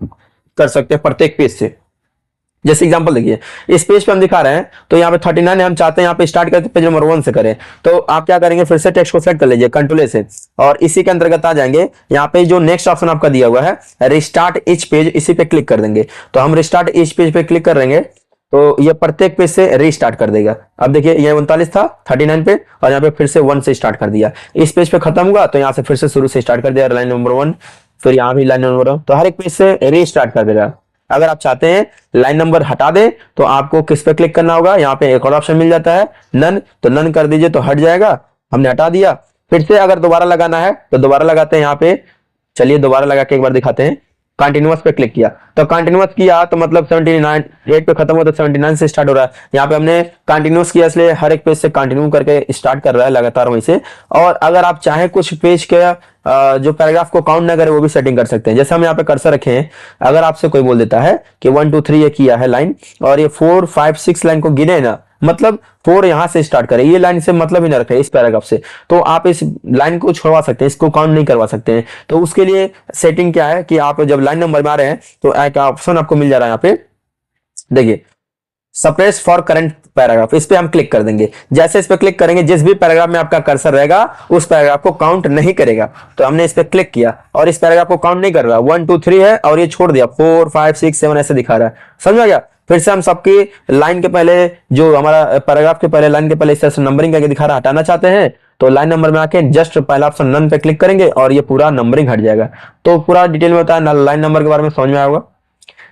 कर सकते हैं प्रत्येक पेज से। जैसे एग्जांपल देखिए इस पेज पे हम दिखा रहे हैं तो यहाँ पे 39 है, हम चाहते हैं यहाँ पे स्टार्ट करते पेज नंबर 1 से करें। तो आप क्या करेंगे, फिर से टेक्स्ट को सेलेक्ट कर लीजिए कंट्रोल ए से और इसी के अंतर्गत आ जाएंगे। यहाँ पे जो नेक्स्ट ऑप्शन आपका दिया हुआ है रिस्टार्ट ईच पेज, इसी पे क्लिक कर देंगे। तो हम रिस्टार्ट ईच पेज पे क्लिक कर देंगे तो ये प्रत्येक पेज से रीस्टार्ट कर देगा। अब देखिए ये 39 था 39 पे और यहाँ पे फिर से 1 से स्टार्ट कर दिया। इस पेज पे खत्म हुआ तो यहाँ से फिर से शुरू से स्टार्ट कर दिया, लाइन नंबर 1, फिर यहाँ भी लाइन नंबर 1, तो हर एक पेज से रीस्टार्ट कर देगा। अगर आप चाहते हैं लाइन नंबर हटा दें तो आपको किस पे क्लिक करना होगा, यहाँ पे एक और ऑप्शन मिल जाता है नन, तो नन कर दीजिए तो हट जाएगा, हमने हटा दिया। फिर से अगर दोबारा लगाना है तो दोबारा लगाते हैं यहाँ पे, चलिए दोबारा लगा के एक बार दिखाते हैं। कंटिन्यूअस पे क्लिक किया तो कंटिन्यूअस किया तो मतलब 79 8 पे खत्म हो तो 79 से स्टार्ट हो रहा है। यहाँ पे हमने कंटिन्यूअस किया इसलिए हर एक पेज से कंटिन्यू करके स्टार्ट कर रहा है लगातार वहीं से। और अगर आप चाहें कुछ पेज के जो पैराग्राफ को काउंट ना करे वो भी सेटिंग कर सकते हैं। जैसे हम यहाँ पे कर्सर रखे हैं, अगर आपसे कोई बोल देता है कि 1 2 3 ये किया है लाइन और ये 4 5 6 लाइन को गिने ना, मतलब 4 यहां से स्टार्ट करें, ये लाइन से मतलब ही ना रखे इस पैराग्राफ से, तो आप इस लाइन को छोड़वा सकते हैं, इसको काउंट नहीं करवा सकते हैं। तो उसके लिए सेटिंग क्या है कि आप जब लाइन नंबर में आ रहे हैं तो एक ऑप्शन आपको मिल जा रहा है यहाँ पे, देखिए सप्रेस फॉर करंट पैराग्राफ, इस पे हम क्लिक कर देंगे। जैसे इस पे क्लिक करेंगे जिस भी पैराग्राफ में आपका कर्सर रहेगा उस पैराग्राफ को काउंट नहीं करेगा। तो हमने इस पे क्लिक किया और इस पैराग्राफ को काउंट नहीं कर रहा, 1 2 3 है और ये छोड़ दिया 4 5 6 7 ऐसे दिखा रहा है, समझ आ गया। फिर से हम सबकी लाइन के पहले जो हमारा पैराग्राफ के पहले लाइन के पहले इस तरह से नंबरिंग करके दिखा रहा हटाना चाहते हैं तो लाइन नंबर में आके जस्ट पहला ऑप्शन नन पे क्लिक करेंगे और ये पूरा नंबरिंग हट जाएगा। तो पूरा डिटेल में बताया, लाइन नंबर के बारे में समझ में आया होगा।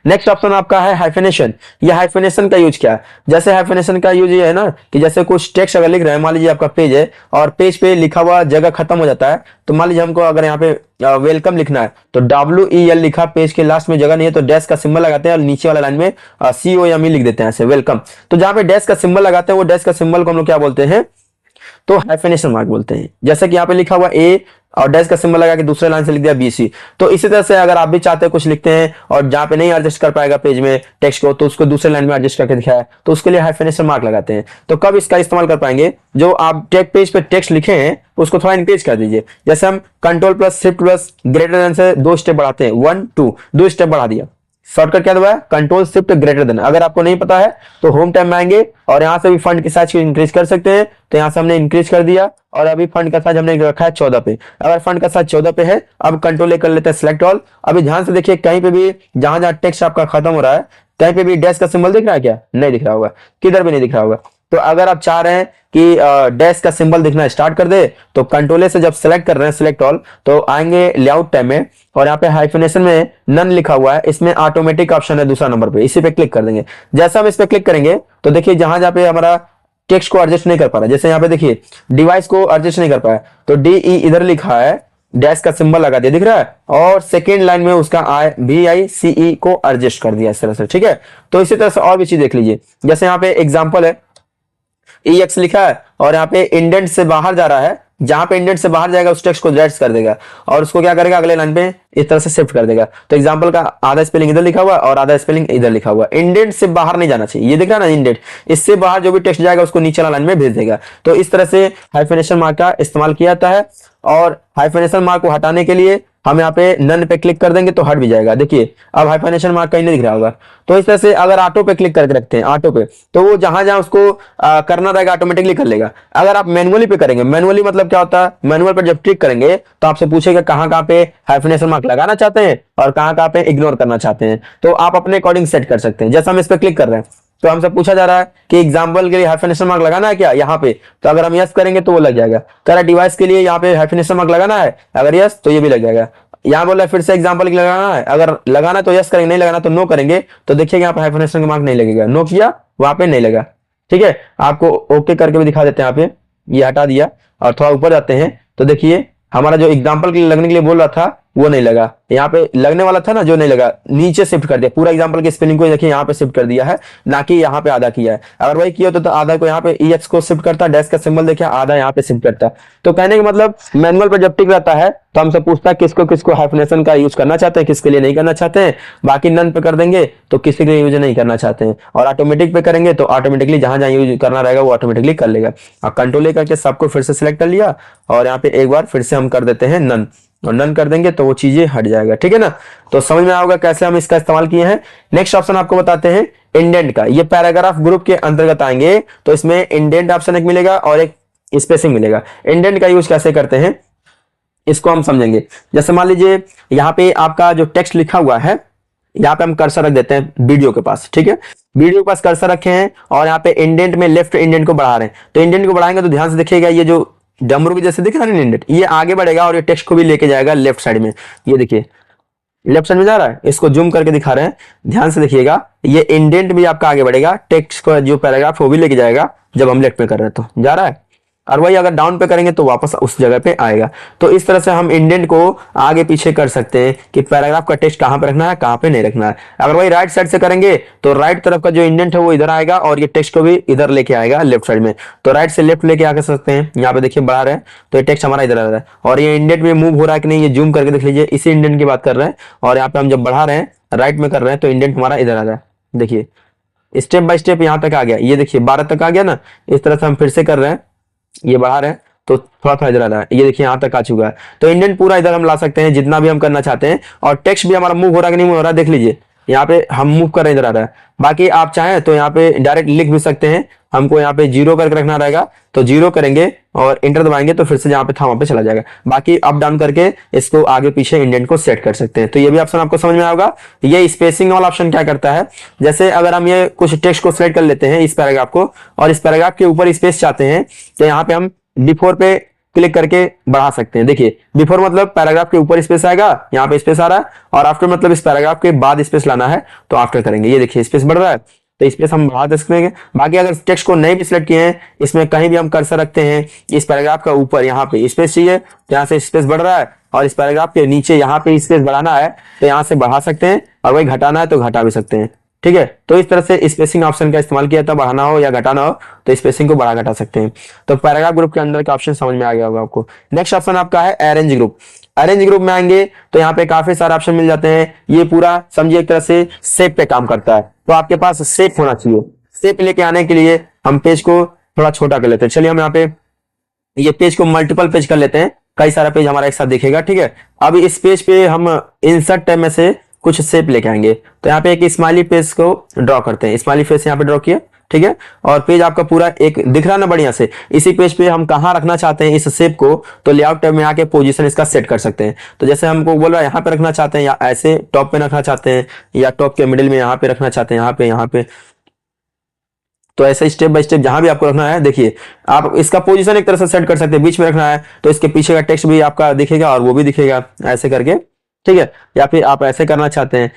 नेक्स्ट ऑप्शन आपका है हाइफेनेशन। ये हाइफेनेशन का यूज क्या है, जैसे हाइफेनेशन का यूज ये है ना कि जैसे कुछ टेक्स्ट अगर लिख रहे हैं, मान लीजिए आपका पेज है और पेज पे लिखा हुआ जगह खत्म हो जाता है, तो मान लीजिए हमको अगर यहाँ पे वेलकम लिखना है तो WEL लिखा, पेज के लास्ट में जगह नहीं है तो डैश का सिंबल लगाते हैं और नीचे वाला लाइन में COME लिख देते हैं ऐसे वेलकम। तो जहां पे डैश का सिंबल लगाते हैं वो डैश का सिंबल को हम लोग क्या बोलते हैं, तो हाइफेनेशन मार्क बोलते हैं। जैसे कि यहाँ पे लिखा हुआ A और डैश का सिंबल लगा के दूसरे लाइन से लिख दिया BC। तो इसी तरह से अगर आप भी चाहते हैं कुछ लिखते हैं और जहां पे नहीं एडजस्ट कर पाएगा पेज में टेक्स्ट को तो उसको दूसरे लाइन में एडजस्ट करके दिखाया, तो उसके लिए हाइफेनेशन मार्क लगाते हैं। तो कब इसका इस्तेमाल कर पाएंगे, जो आप टेक पेज पे टेक्स्ट लिखे हैं उसको थोड़ा इंक्रीज कर दीजिए। जैसे हम Ctrl+Shift+ ग्रेटर देन से 2 स्टेप बढ़ाते हैं, 1 2 2 स्टेप बढ़ा दिया, शॉर्टकट क्या दबाया Ctrl+Shift+Greater than। अगर आपको नहीं पता है तो होम टैब में आएंगे और यहाँ से भी फंड की साइज को इंक्रीज कर सकते हैं। तो यहाँ से हमने इंक्रीज कर दिया और अभी फंड का साइज हमने रखा है 14 पे। अगर फंड का साइज 14 पे है, अब कंट्रोल कर लेते हैं सिलेक्ट ऑल। अभी ध्यान से देखिए कहीं पे भी जहां जहां टेक्स्ट आपका खत्म हो रहा है कहीं पे भी डैश का सिंबल दिख रहा है क्या, नहीं दिख रहा होगा, किधर भी नहीं दिख रहा होगा। तो अगर आप चाह रहे हैं कि डैश का सिंबल दिखना स्टार्ट कर दे तो कंट्रोल से जब सेलेक्ट कर रहे हैं सिलेक्ट ऑल तो आएंगे लेआउट टैब में और यहाँ पे हाइफेनेशन में नन लिखा हुआ है, इसमें ऑटोमेटिक ऑप्शन है दूसरा नंबर पे, इसी पे क्लिक कर देंगे। जैसा हम इस पे क्लिक करेंगे तो देखिए जहां जहां पे हमारा टेक्स्ट को एडजस्ट नहीं कर पा रहा है। जैसे यहाँ पे देखिए डिवाइस को एडजस्ट नहीं कर पाया, तो DE इधर लिखा है, डैश का सिंबल लगा दिया, दिख रहा है, और सेकेंड लाइन में उसका VICE को एडजस्ट कर दिया इस तरह से, ठीक है। तो इसी तरह से और भी चीज देख लीजिए, जैसे यहाँ पे एग्जाम्पल है, EX लिखा है और यहाँ पे इंडेंट से बाहर जा रहा है, जहां पे इंडेंट से बाहर जाएगा उस टेक्स्ट को रेड्स कर देगा और उसको क्या करेगा, अगले लाइन पे इस तरह से शिफ्ट कर देगा। तो एग्जांपल का आधा स्पेलिंग इधर लिखा हुआ है और आधा स्पेलिंग इधर लिखा हुआ है। इंडेंट से बाहर नहीं जाना चाहिए, ये दिख रहा है ना इंडेंट, इससे बाहर जो भी टेक्स्ट जाएगा उसको नीचे वाला लाइन में भेज देगा। तो इस तरह से हाइफेनेशन मार्क का इस्तेमाल किया जाता है। और हाइफेनेशन मार्क को हटाने के लिए हम यहाँ पे नन पे क्लिक कर देंगे तो हट भी जाएगा। देखिए अब हाइफेनेशन मार्क कहीं नहीं दिख रहा होगा। तो इस तरह से अगर ऑटो पे क्लिक करके रखते हैं, ऑटो पे, तो वो जहां जहां उसको करना रहेगा ऑटोमेटिकली कर लेगा। अगर आप मैनुअली पे करेंगे, मैनुअली मतलब क्या होता है, मैनुअल पर जब क्लिक करेंगे तो आपसे पूछेगा कहाँ पे हाइफेनेशन मार्क लगाना चाहते हैं और कहाँ पे इग्नोर करना चाहते हैं। तो आप अपने अकॉर्डिंग सेट कर सकते हैं। जैसे हम इस पर क्लिक कर रहे हैं तो हमसे पूछा जा रहा है कि एग्जाम्पल के लिए हाइफेनेशन मार्क लगाना है क्या यहाँ पे, तो अगर हम यस करेंगे तो वो लग जाएगा। कह रहा डिवाइस के लिए यहाँ पे हाइफेनेशन मार्क लगाना है, अगर यस तो ये भी लग जाएगा। यहाँ बोला फिर से एग्जाम्पल के लिए लगाना है, अगर लगाना है तो यस करेंगे, नहीं लगाना तो नो करेंगे, तो देखिएगा यहाँ पे हाइफेनेशन का मार्क नहीं लगेगा। नो किया वहां पे नहीं लगा, ठीक है। आपको ओके करके भी दिखा देते हैं। यहाँ पे ये हटा दिया और थोड़ा ऊपर जाते हैं तो देखिए हमारा जो एग्जाम्पल के लिए लगने के लिए बोल रहा था वो नहीं लगा, यहाँ पे लगने वाला था ना जो नहीं लगा, नीचे शिफ्ट कर दिया। पूरा एग्जाम्पल के स्पेलिंग को देखिए यहाँ पे शिफ्ट कर दिया है, ना कि यहाँ पे आधा किया है। अगर वही किया तो आधा को यहाँ पे EX को शिफ्ट करता, डैश का सिंबल देखिए आधा यहाँ पे शिफ्ट करता। तो कहने का मतलब मैनुअल पर जब टिक रहता है तो हमसे पूछता है किसको किसको हाइफेनेशन का यूज करना चाहते हैं, किसके लिए नहीं करना चाहते हैं। बाकी नन पे कर देंगे तो किसी के लिए यूज नहीं करना चाहते हैं, और ऑटोमेटिक पे करेंगे तो ऑटोमेटिकली जहां जहां यूज करना रहेगा वो ऑटोमेटिकली कर लेगा। अब कंट्रोल ए करके सबको फिर से सिलेक्ट कर लिया और यहाँ पे एक बार फिर से हम कर देते हैं नन, और नन कर देंगे तो वो चीजें हट जाएगा, ठीक है ना। तो समझ में आओगे कैसे हम इसका इस्तेमाल किए हैं। नेक्स्ट ऑप्शन आपको बताते हैं इंडेंट का। ये पैराग्राफ ग्रुप के अंतर्गत आएंगे तो इसमें इंडेंट ऑप्शन एक मिलेगा और एक स्पेसिंग मिलेगा। इंडेंट का यूज कैसे करते हैं इसको हम समझेंगे। जैसे मान लीजिए यहाँ पे आपका जो टेक्स्ट लिखा हुआ है, यहाँ पे हम कर्सर रख देते हैं वीडियो के पास, ठीक है। वीडियो के पास कर्सर रखे हैं और यहाँ पे इंडेंट में लेफ्ट इंडेंट को बढ़ा रहे हैं। तो इंडेंट को बढ़ाएंगे तो ध्यान से देखिएगा ये जो डमरू के जैसे दिख रहा है इंडेंट, ये आगे बढ़ेगा और ये टेक्स्ट को भी लेके जाएगा लेफ्ट साइड में। ये देखिए लेफ्ट साइड में जा रहा है, इसको जूम करके दिखा रहे हैं, ध्यान से देखिएगा। ये इंडेंट भी आपका आगे बढ़ेगा, टेक्स्ट को जो पैराग्राफ वो भी लेके जाएगा जब हम लेफ्ट में कर रहे हैं तो जा रहा है, और वही अगर डाउन पे करेंगे तो वापस उस जगह पे आएगा। तो इस तरह से हम इंडेंट को आगे पीछे कर सकते हैं कि पैराग्राफ का टेक्स्ट कहां पे रखना है कहां पे नहीं रखना है। अगर वही राइट साइड से करेंगे तो राइट तरफ का जो इंडेंट है वो इधर आएगा और ये टेक्स्ट को भी इधर लेके आएगा लेफ्ट साइड में। तो राइट से लेफ्ट लेके आकर सकते हैं। यहाँ पे देखिए बढ़ा रहे हैं तो ये टेक्स्ट हमारा इधर आ रहा है, और ये इंडेंट में मूव हो रहा है कि नहीं ये जूम करके देख लीजिए। इसी इंडेंट की बात कर रहे हैं, और यहाँ पे हम जब बढ़ा रहे हैं राइट में कर रहे हैं तो इंडेंट हमारा इधर आ रहा है। देखिए स्टेप बाय स्टेप यहाँ तक आ गया, ये देखिए 12 तक आ गया ना। इस तरह से हम फिर से कर रहे हैं, ये बढ़ा रहे हैं तो थोड़ा थोड़ा इधर आ रहा है, ये देखिए यहाँ तक आ चुका है। तो इंडेंट पूरा इधर हम ला सकते हैं जितना भी हम करना चाहते हैं, और टेक्स्ट भी हमारा मूव हो रहा है कि नहीं मूव हो रहा है देख लीजिए। यहाँ पे हम मूव कर रहे हैं इधर आ रहा है। बाकी आप चाहें तो यहाँ पे डायरेक्ट लिख भी सकते हैं, हमको यहाँ पे 0 करके रखना रहेगा तो 0 करेंगे और इंटर दबाएंगे तो फिर से जहाँ पे था वहां पे चला जाएगा। बाकी अप डाउन करके इसको आगे पीछे इंडेंट को सेट कर सकते हैं। तो ये भी ऑप्शन आपको समझ में आएगा। ये स्पेसिंग वाला ऑप्शन क्या करता है, जैसे अगर हम ये कुछ टेक्स्ट को सिलेक्ट कर लेते हैं इस पैराग्राफ को, और इस पैराग्राफ के ऊपर स्पेस चाहते हैं तो यहाँ पे हम बिफोर पे क्लिक करके बढ़ा सकते हैं। देखिए बिफोर मतलब पैराग्राफ के ऊपर स्पेस आएगा, यहाँ पे स्पेस आ रहा है, और आफ्टर मतलब इस पैराग्राफ के बाद स्पेस लाना है तो आफ्टर करेंगे। ये देखिए स्पेस बढ़ रहा है तो स्पेस हम बढ़ा सकते हैं। बाकी अगर टेक्स्ट को नहीं भी सिलेक्ट किए हैं, इसमें कहीं भी हम कर्सर रखते हैं इस पैराग्राफ का ऊपर यहाँ पे स्पेस चाहिए तो यहाँ से स्पेस बढ़ रहा है, और इस पैराग्राफ के नीचे यहाँ पे स्पेस बढ़ाना है तो यहाँ से बढ़ा सकते हैं, और वही घटाना है तो घटा भी सकते हैं, ठीक है। तो इस तरह से स्पेसिंग ऑप्शन का इस्तेमाल किया था, बढ़ाना हो या घटाना हो तो स्पेसिंग को बढ़ा घटा सकते हैं। तो पैराग्राफ ग्रुप के अंदर का ऑप्शन समझ में आ गया होगा आपको। नेक्स्ट ऑप्शन आपका है अरेंज ग्रुप। अरेंज ग्रुप में आएंगे तो यहाँ पे काफी सारे ऑप्शन मिल जाते हैं। ये पूरा समझिए एक तरह से शेप पे काम करता है, तो आपके पास शेप होना चाहिए। शेप लेके आने के लिए हम पेज को थोड़ा छोटा कर लेते हैं। चलिए हम यहाँ पे ये पेज को मल्टीपल पेज कर लेते हैं, कई सारा पेज हमारा एक साथ दिखेगा, ठीक है। अब इस पेज पे हम इंसर्ट टैब में से कुछ शेप लेके आएंगे, तो यहाँ पे एक स्माइली फेस को ड्रॉ करते हैं। स्माइली फेस यहाँ पे ड्रॉ किया, ठीक है, और पेज आपका पूरा एक दिख रहा ना बढ़िया से। इसी पेज पे हम कहाँ रखना चाहते हैं इस शेप को, तो लेआउट टैब में आके पोजीशन इसका सेट कर सकते हैं। तो जैसे हमको बोल रहा है यहाँ पे रखना चाहते हैं, या ऐसे टॉप पे रखना चाहते हैं, या टॉप के मिडिल में यहाँ पे रखना चाहते हैं, यहाँ पे तो ऐसे स्टेप बाय स्टेप जहां भी आपको रखना है, देखिए आप इसका पोजीशन एक तरह से सेट कर सकते हैं। बीच में रखना है तो इसके पीछे का टेक्स्ट भी आपका दिखेगा और वो भी दिखेगा ऐसे करके, ठीक है। या फिर आप ऐसे करना चाहते हैं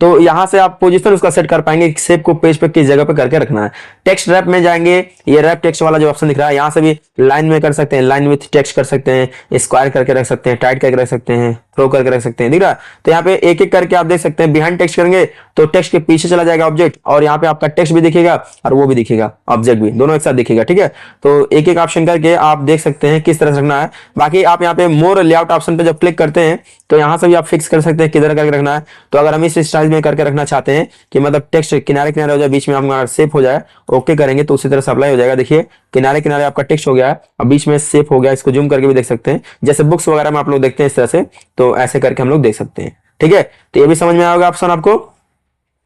तो यहाँ से आप पोजीशन उसका सेट कर पाएंगे कि शेप को पेज पे किस जगह पे करके रखना है। टेक्स्ट रैप में जाएंगे, ये रैप टेक्स्ट वाला जो ऑप्शन दिख रहा है, यहाँ से भी लाइन में कर सकते हैं, लाइन विथ टेक्स्ट कर सकते हैं, स्क्वायर करके रख सकते हैं, टाइट करके रख सकते हैं, थ्रो करके रख सकते हैं, दिख रहा है। तो यहाँ पे एक एक करके आप देख सकते हैं। बिहाइंड टेक्स्ट करेंगे तो टेक्स्ट के पीछे चला जाएगा ऑब्जेक्ट, और यहाँ पे आपका टेक्स्ट भी दिखेगा और वो भी दिखेगा, ऑब्जेक्ट भी, दोनों एक साथ दिखेगा, ठीक है। तो एक एक ऑप्शन करके आप देख सकते हैं किस तरह से रखना है। बाकी आप यहाँ पे मोर लेआउट ऑप्शन पे जब क्लिक करते हैं तो यहाँ से भी आप फिक्स कर सकते हैं किधर करके रखना है। तो अगर हम इस स्टाइल में करके रखना चाहते हैं कि मतलब टेक्स्ट किनारे किनारे हो जाए, बीच में हमारा शेप हो जाए, ओके करेंगे तो उसी तरह से अप्लाई हो जाएगा। देखिए किनारे किनारे आपका टेक्स्ट हो गया है, अब बीच में शेप हो गया, इसको जूम करके भी देख सकते हैं, जैसे बुक्स वगैरह में आप लोग देखते हैं इस तरह से, तो ऐसे करके हम लोग देख सकते हैं, ठीक है। तो ये भी समझ में आएगा ऑप्शन आपको।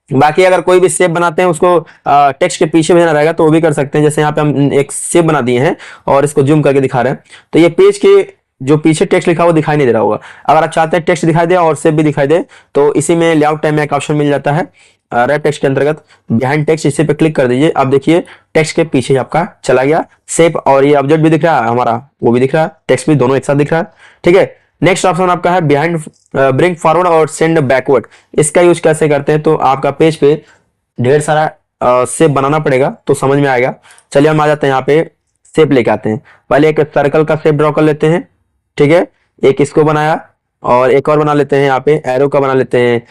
बाकी अगर कोई भी शेप बनाते हैं उसको टेक्स्ट के पीछे भेजना रहेगा तो वो भी कर सकते हैं। जैसे यहाँ पे हम एक शेप बना दिए हैं और इसको जूम करके दिखा रहे हैं, तो ये पेज के जो पीछे टेक्स्ट लिखा हुआ दिखाई नहीं दे रहा होगा। अगर आप चाहते हैं टेक्स्ट दिखाई दे और शेप भी दिखाई दे तो इसी में लेआउट टाइम में एक ऑप्शन मिल जाता है रैप टेक्स्ट के अंतर्गत, बिहाइंड टेक्स्ट, इसी पे क्लिक कर दीजिए। अब देखिए टेक्स्ट के पीछे आपका चला गया शेप, और ये ऑब्जेक्ट भी दिख रहा है हमारा, वो भी दिख रहा है, टेक्स्ट भी दोनों एक साथ दिख रहा है, ठीक है। नेक्स्ट ऑप्शन आपका है बिहाइंड ब्रिंग फॉरवर्ड और सेंड बैकवर्ड। इसका यूज कैसे करते हैं, तो आपका पेज पे ढेर सारा शेप बनाना पड़ेगा तो समझ में आएगा। चलिए हम आ जाते हैं यहाँ पे शेप लेके आते हैं। पहले एक सर्कल का शेप ड्रॉ कर लेते हैं, ठीक है, एक इसको बनाया और एक और बना लेते हैं, यहाँ पे एरो का बना लेते हैं,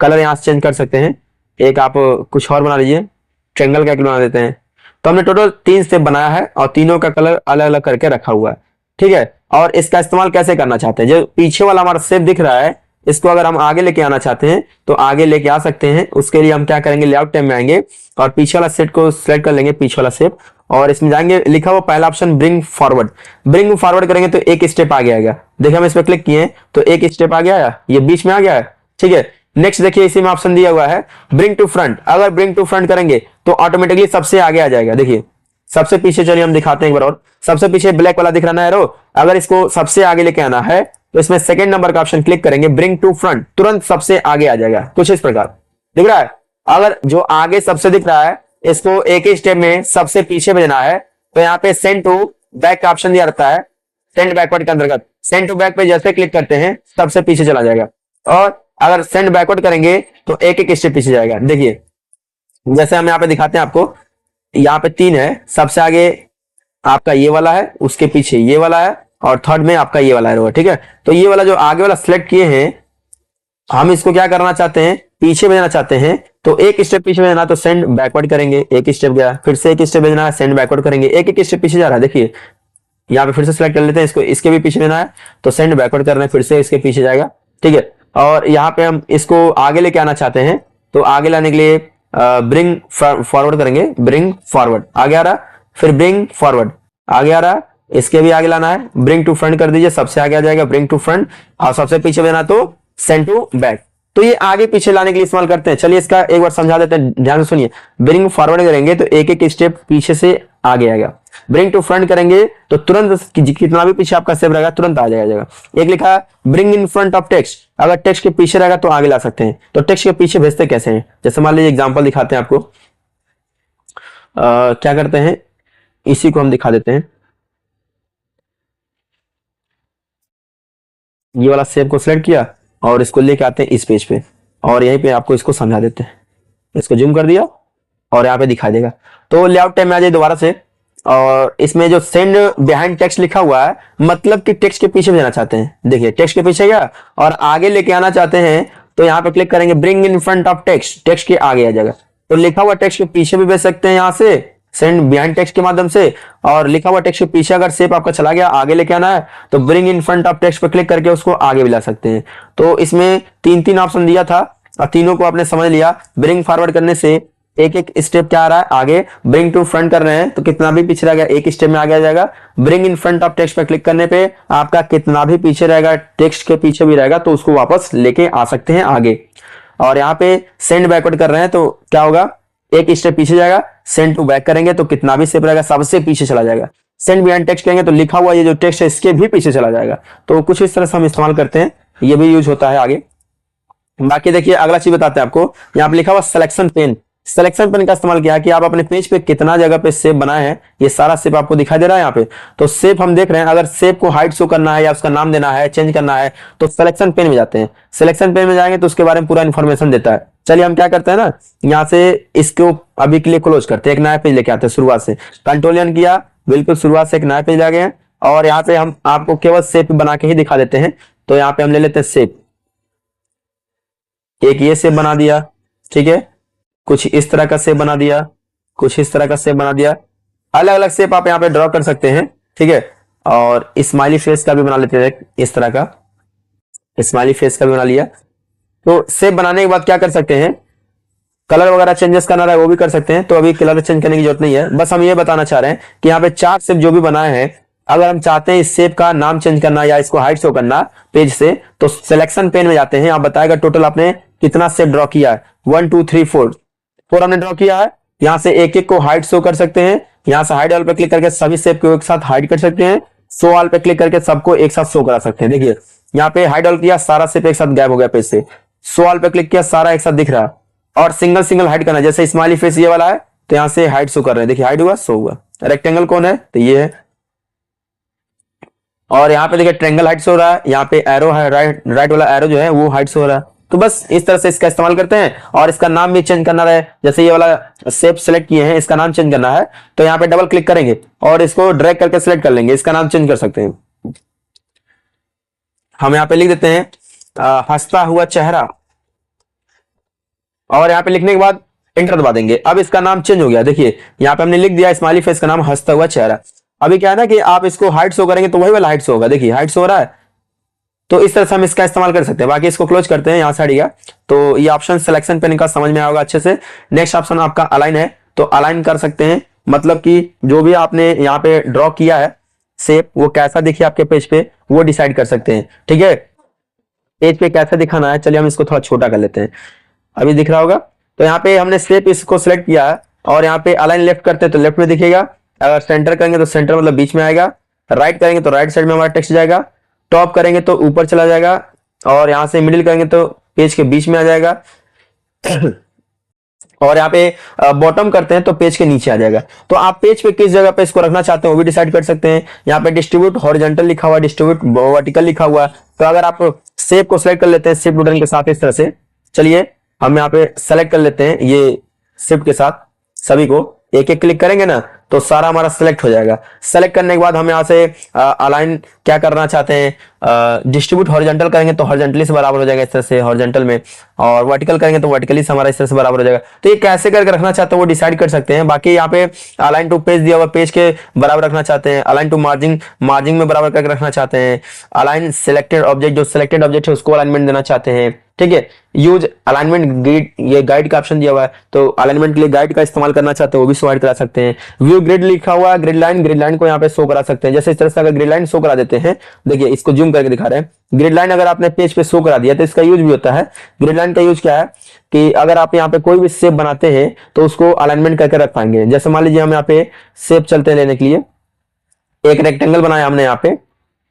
कलर यहाँ से चेंज कर सकते हैं, एक आप कुछ और बना लीजिए, ट्रायंगल का बना देते हैं। तो हमने टोटल 3 शेप बनाया है और तीनों का कलर अलग अलग करके रखा हुआ है, ठीक है। और इसका इस्तेमाल कैसे करना चाहते हैं, जो पीछे वाला हमारा शेप दिख रहा है इसको अगर हम आगे लेके आना चाहते हैं तो आगे लेके आ सकते हैं। उसके लिए हम क्या करेंगे, लेआउट टैब में आएंगे और पीछे वाला सेट को सिलेक्ट कर लेंगे, पीछे वाला शेप, और इसमें जाएंगे, लिखा हुआ पहला option bring forward. Bring forward करेंगे तो एक स्टेप आगे आएगा। देखिए हम इस पर क्लिक किए तो एक स्टेप आ गया, ये बीच में आ गया है, ठीक है। नेक्स्ट देखिए इसी में ऑप्शन दिया हुआ है ब्रिंग टू फ्रंट। अगर ब्रिंग टू फ्रंट करेंगे तो ऑटोमेटिकली सबसे आगे आ जाएगा। देखिए सबसे पीछे, चलिए हम दिखाते हैं एक बार और। सबसे पीछे ब्लैक वाला दिख रहा है एरो, अगर इसको सबसे आगे लेके आना है तो इसमें सेकंड नंबर का ऑप्शन क्लिक करेंगे, ब्रिंग टू फ्रंट, तुरंत सबसे आगे आ जाएगा। कुछ इस प्रकार दिख रहा है। अगर जो आगे सबसे दिख रहा है इसको एक ही स्टेप में सबसे पीछे भेजना है तो यहाँ पे सेंड टू बैक का ऑप्शन दिया रहता है, सेंड बैकवर्ड के अंतर्गत सेंड टू बैक पे जैसे क्लिक करते हैं सबसे पीछे चला जाएगा। और अगर सेंड बैकवर्ड करेंगे तो एक एक स्टेप पीछे जाएगा। देखिए जैसे हम यहाँ पे दिखाते हैं आपको, यहाँ पे 3 है, सबसे आगे आपका ये वाला है, उसके पीछे ये वाला है और थर्ड में आपका ये वाला है, ठीक है। तो ये वाला जो आगे वाला सिलेक्ट किए हैं, हम इसको क्या करना चाहते हैं, पीछे भेजना चाहते हैं। तो एक स्टेप पीछे भेजना तो सेंड बैकवर्ड करेंगे, एक स्टेप गया, फिर से एक स्टेप भेजना है, सेंड बैकवर्ड करेंगे, एक एक स्टेप पीछे जा रहा है। देखिए यहाँ पे फिर से सिलेक्ट कर लेते हैं इसको, इसके भी पीछे भेजना है तो सेंड बैकवर्ड करना है, फिर से इसके पीछे जाएगा, ठीक है। और यहाँ पे हम इसको आगे लेके आना चाहते हैं तो आगे लाने के लिए ब्रिंग फॉरवर्ड करेंगे, ब्रिंग फॉरवर्ड आगे आ रहा, फिर ब्रिंग फॉरवर्ड आगे आ रहा, इसके भी आगे लाना है, ब्रिंग टू फ्रंट कर दीजिए, सबसे आगे आ जाएगा ब्रिंग टू फ्रंट, और सबसे पीछे भेजना तो सेंड टू बैक। तो ये आगे पीछे लाने के लिए इस्तेमाल करते हैं। चलिए इसका एक बार समझा देते हैं, ध्यान से सुनिए। ब्रिंग फॉरवर्ड करेंगे तो एक एक स्टेप पीछे से आगे आएगा, ब्रिंग टू फ्रंट करेंगे तो तुरंत कितना भी पीछे आपका स्टेप रहेगा तुरंत आ जाएगा। एक लिखा bring in front of text, अगर टेक्स्ट के पीछे रहेगा तो आगे ला सकते हैं। तो टेक्स्ट के पीछे भेजते कैसे हैं, जैसे मान लीजिए एग्जांपल दिखाते हैं आपको। क्या करते हैं, इसी को हम दिखा देते हैं। ये वाला शेप को सिलेक्ट किया और इसको लेके आते हैं इस पेज पे, और यहीं पे आपको इसको समझा देते हैं। इसको जूम कर दिया और यहाँ पे दिखाई देगा। तो लेआउट टाइम में आ जाए दोबारा से, और इसमें जो सेंड बिहाइंड टेक्स्ट लिखा हुआ है मतलब कि टेक्स्ट के पीछे भेजना चाहते हैं। देखिए टेक्स्ट के पीछे गया और आगे लेके आना चाहते हैं तो यहाँ पे क्लिक करेंगे bring in front of text, text के आगे आ जाएगा। तो लिखा हुआ टेक्स्ट के पीछे भी भेज सकते हैं यहाँ से सेंड बिहाइंड टेक्स्ट के माध्यम से, और लिखा हुआ टेक्स्ट के पीछे अगर शेप आपका चला गया आगे लेके आना है तो bring in front of text पे क्लिक करके उसको आगे भी ला सकते हैं। तो इसमें 3 ऑप्शन दिया था और तीनों को आपने समझ लिया। ब्रिंग फॉरवर्ड करने से एक एक स्टेप क्या आ रहा है आगे, ब्रिंग टू फ्रंट कर रहे हैं तो कितना भी पीछे रहेगा एक स्टेप में आगे आ जाएगा। Bring in front of text पे क्लिक करने पे आपका कितना भी पीछे रहेगा टेक्स्ट के पीछे भी रहेगा तो उसको वापस लेके आ सकते हैं आगे। और यहाँ पे सेंड बैकवर्ड कर रहे हैं तो क्या होगा, एक स्टेप पीछे जाएगा, सेंड टू बैक करेंगे तो कितना भी स्टेप रहेगा सबसे पीछे चला जाएगा। सेंड बिहाइंड टेक्स्ट करेंगे तो लिखा हुआ ये जो टेक्स्ट है इसके भी पीछे चला जाएगा। तो कुछ इस तरह से हम इस्तेमाल करते हैं, ये भी यूज होता है आगे। बाकी देखिए अगला चीज बताते हैं आपको, यहाँ पे लिखा हुआ सिलेक्शन पेन। सिलेक्शन पेन का इस्तेमाल किया कि आप अपने पेज पे कितना जगह पे शेप बनाए हैं, ये सारा शेप आपको दिखाई दे रहा है यहाँ पे। तो शेप हम देख रहे हैं, अगर शेप को हाइट शो करना है या उसका नाम देना है, चेंज करना है, तो सिलेक्शन पेन में जाते हैं। सिलेक्शन पेन में जाएंगे तो उसके बारे में पूरा इन्फॉर्मेशन देता है। चलिए हम क्या करते हैं ना, यहाँ से इसको अभी के लिए क्लोज करते हैं, एक नया पेज लेके आते हैं शुरुआत से। कंट्रोल एन किया, बिल्कुल शुरुआत से एक नया पेज आ गया है, और यहाँ पे हम आपको केवल शेप बना के ही दिखा देते हैं। तो यहाँ पे हम ले लेते हैं शेप, एक ये शेप बना दिया, ठीक है, कुछ इस तरह का शेप बना दिया, कुछ इस तरह का शेप बना दिया। अलग अलग शेप आप यहाँ पे ड्रॉ कर सकते हैं, ठीक है। और स्माइली फेस का भी बना लेते हैं, इस तरह का स्माइली फेस का भी बना लिया। तो शेप बनाने के बाद क्या कर सकते हैं, कलर वगैरह चेंजेस करना रहा है वो भी कर सकते हैं। तो अभी कलर चेंज करने की जरूरत नहीं है, बस हम ये बताना चाह रहे हैं कि यहाँ पे 4 शेप जो भी बनाए हैं, अगर हम चाहते हैं इस शेप का नाम चेंज करना या इसको हाइट शो करना पेज से, तो सिलेक्शन पेन में जाते हैं। आप बताएगा टोटल आपने कितना शेप ड्रॉ किया है। 1 2 3 4 हमने ड्रॉ किया है। यहाँ से एक एक को हाइट शो कर सकते हैं। यहाँ से हाइड ऑल पे क्लिक करके सभी शेप को एक साथ हाइड कर सकते हैं। शो ऑल पे क्लिक करके सबको एक साथ शो करा सकते हैं। देखिए यहाँ पे हाइड ऑल किया, सारा शेप एक साथ गायब हो गया पेज से। शो ऑल पे क्लिक किया, सारा एक साथ दिख रहा। और सिंगल सिंगल हाइड करना, जैसे स्माइली फेस ये वाला है तो यहाँ से हाइड शो कर रहे हैं, देखिए हाइड हुआ, शो हुआ। रेक्टेंगल कौन है, तो ये है। और यहाँ पे देखिए ट्रेंगल हाइट शो हो रहा है, यहाँ पे एरो है, राइट वाला एरो जो है वो हाइट शो हो रहा है। तो बस इस तरह से इसका इस्तेमाल करते हैं। और इसका नाम भी चेंज करना रहे, जैसे ये वाला शेप सेलेक्ट किए हैं, इसका नाम चेंज करना है तो यहाँ पे डबल क्लिक करेंगे और इसको ड्रैग करके सिलेक्ट कर लेंगे, इसका नाम चेंज कर सकते हैं। हम यहाँ पे लिख देते हैं हंसता हुआ चेहरा, और यहाँ पे लिखने के बाद एंटर दबा देंगे। अब इसका नाम चेंज हो गया, देखिए यहाँ पे हमने लिख दिया स्माइली फेस का नाम हंसता हुआ चेहरा। अभी क्या है ना कि आप इसको हाइट शो करेंगे तो वही वाला हाइट शो होगा, देखिए हाइट शो हो रहा है। तो इस तरह से हम इसका इस्तेमाल कर सकते हैं। बाकी इसको क्लोज करते हैं, यहाँ से हटिएगा। तो ये ऑप्शन सिलेक्शन पेन का समझ में आएगा अच्छे से। नेक्स्ट ऑप्शन आपका अलाइन है, तो अलाइन कर सकते हैं, मतलब कि जो भी आपने यहाँ पे ड्रॉ किया है शेप, वो कैसा दिखे आपके पेज पे वो डिसाइड कर सकते हैं, ठीक है। पेज पे कैसा दिखाना है, चलिए हम इसको थोड़ा छोटा कर लेते हैं, अभी दिख रहा होगा। तो यहाँ पे हमने शेप इसको सिलेक्ट किया है, और यहाँ पे अलाइन लेफ्ट करते हैं तो लेफ्ट में दिखेगा। अगर सेंटर करेंगे तो सेंटर मतलब बीच में आएगा। राइट करेंगे तो राइट साइड में हमारा टेक्स्ट जाएगा। टॉप करेंगे तो ऊपर चला जाएगा, और यहाँ से मिडिल करेंगे तो पेज के बीच में आ जाएगा। और यहाँ पे बॉटम करते हैं तो पेज के नीचे आ जाएगा। तो आप पेज पे किस जगह पे इसको रखना चाहते हैं वो भी डिसाइड कर सकते हैं। यहाँ पे डिस्ट्रीब्यूट हॉरिजॉन्टल लिखा हुआ, डिस्ट्रीब्यूट वर्टिकल लिखा हुआ। तो अगर आप शेप को सिलेक्ट कर लेते हैं शिफ्ट बटन के साथ इस तरह से, चलिए हम यहाँ पे सेलेक्ट कर लेते हैं ये शिफ्ट के साथ, सभी को एक एक क्लिक करेंगे ना तो सारा हमारा सेलेक्ट हो जाएगा। सेलेक्ट करने के बाद हम यहाँ से अलाइन क्या करना चाहते हैं, डिस्ट्रीब्यूट हॉरिजॉन्टल करेंगे तो हॉरिजॉन्टली से बराबर हो जाएगा इस तरह से हॉरिजॉन्टल में, और वर्टिकल करेंगे तो वर्टिकली से हमारा इस तरह से बराबर हो जाएगा। तो ये कैसे करके रखना चाहते हैं वो डिसाइड कर सकते हैं। बाकी यहाँ पे अलाइन टू पेज दिया हुआ, पेज के बराबर रखना चाहते हैं। अलाइन टू मार्जिन, मार्जिन में बराबर करके रखना चाहते हैं। अलाइन सिलेक्टेड ऑब्जेक्ट, जो सिलेक्टेड ऑब्जेक्ट है उसको अलाइनमेंट देना चाहते हैं, ठीक है। यूज अलाइनमेंट ग्रिड, ये गाइड का ऑप्शन दिया हुआ है, तो अलाइनमेंट के लिए गाइड का इस्तेमाल करना चाहते हैं वो भी शो करा सकते हैं। व्यू ग्रिड लिखा हुआ है, ग्रिड लाइन, ग्रिड लाइन को यहाँ पे शो करा सकते हैं। जैसे इस तरह से अगर ग्रिड लाइन शो करा देते हैं, देखिए इसको जूम करके दिखा रहे हैं। ग्रिड लाइन अगर आपने पेज पे शो करा दिया तो इसका यूज भी होता है। ग्रिड लाइन का यूज क्या है कि अगर आप यहाँ पे कोई भी शेप बनाते हैं तो उसको अलाइनमेंट करके रख पाएंगे। जैसे मान लीजिए हम यहाँ पे शेप चलते हैं लेने के लिए, एक रेक्टेंगल बनाया हमने यहाँ पे,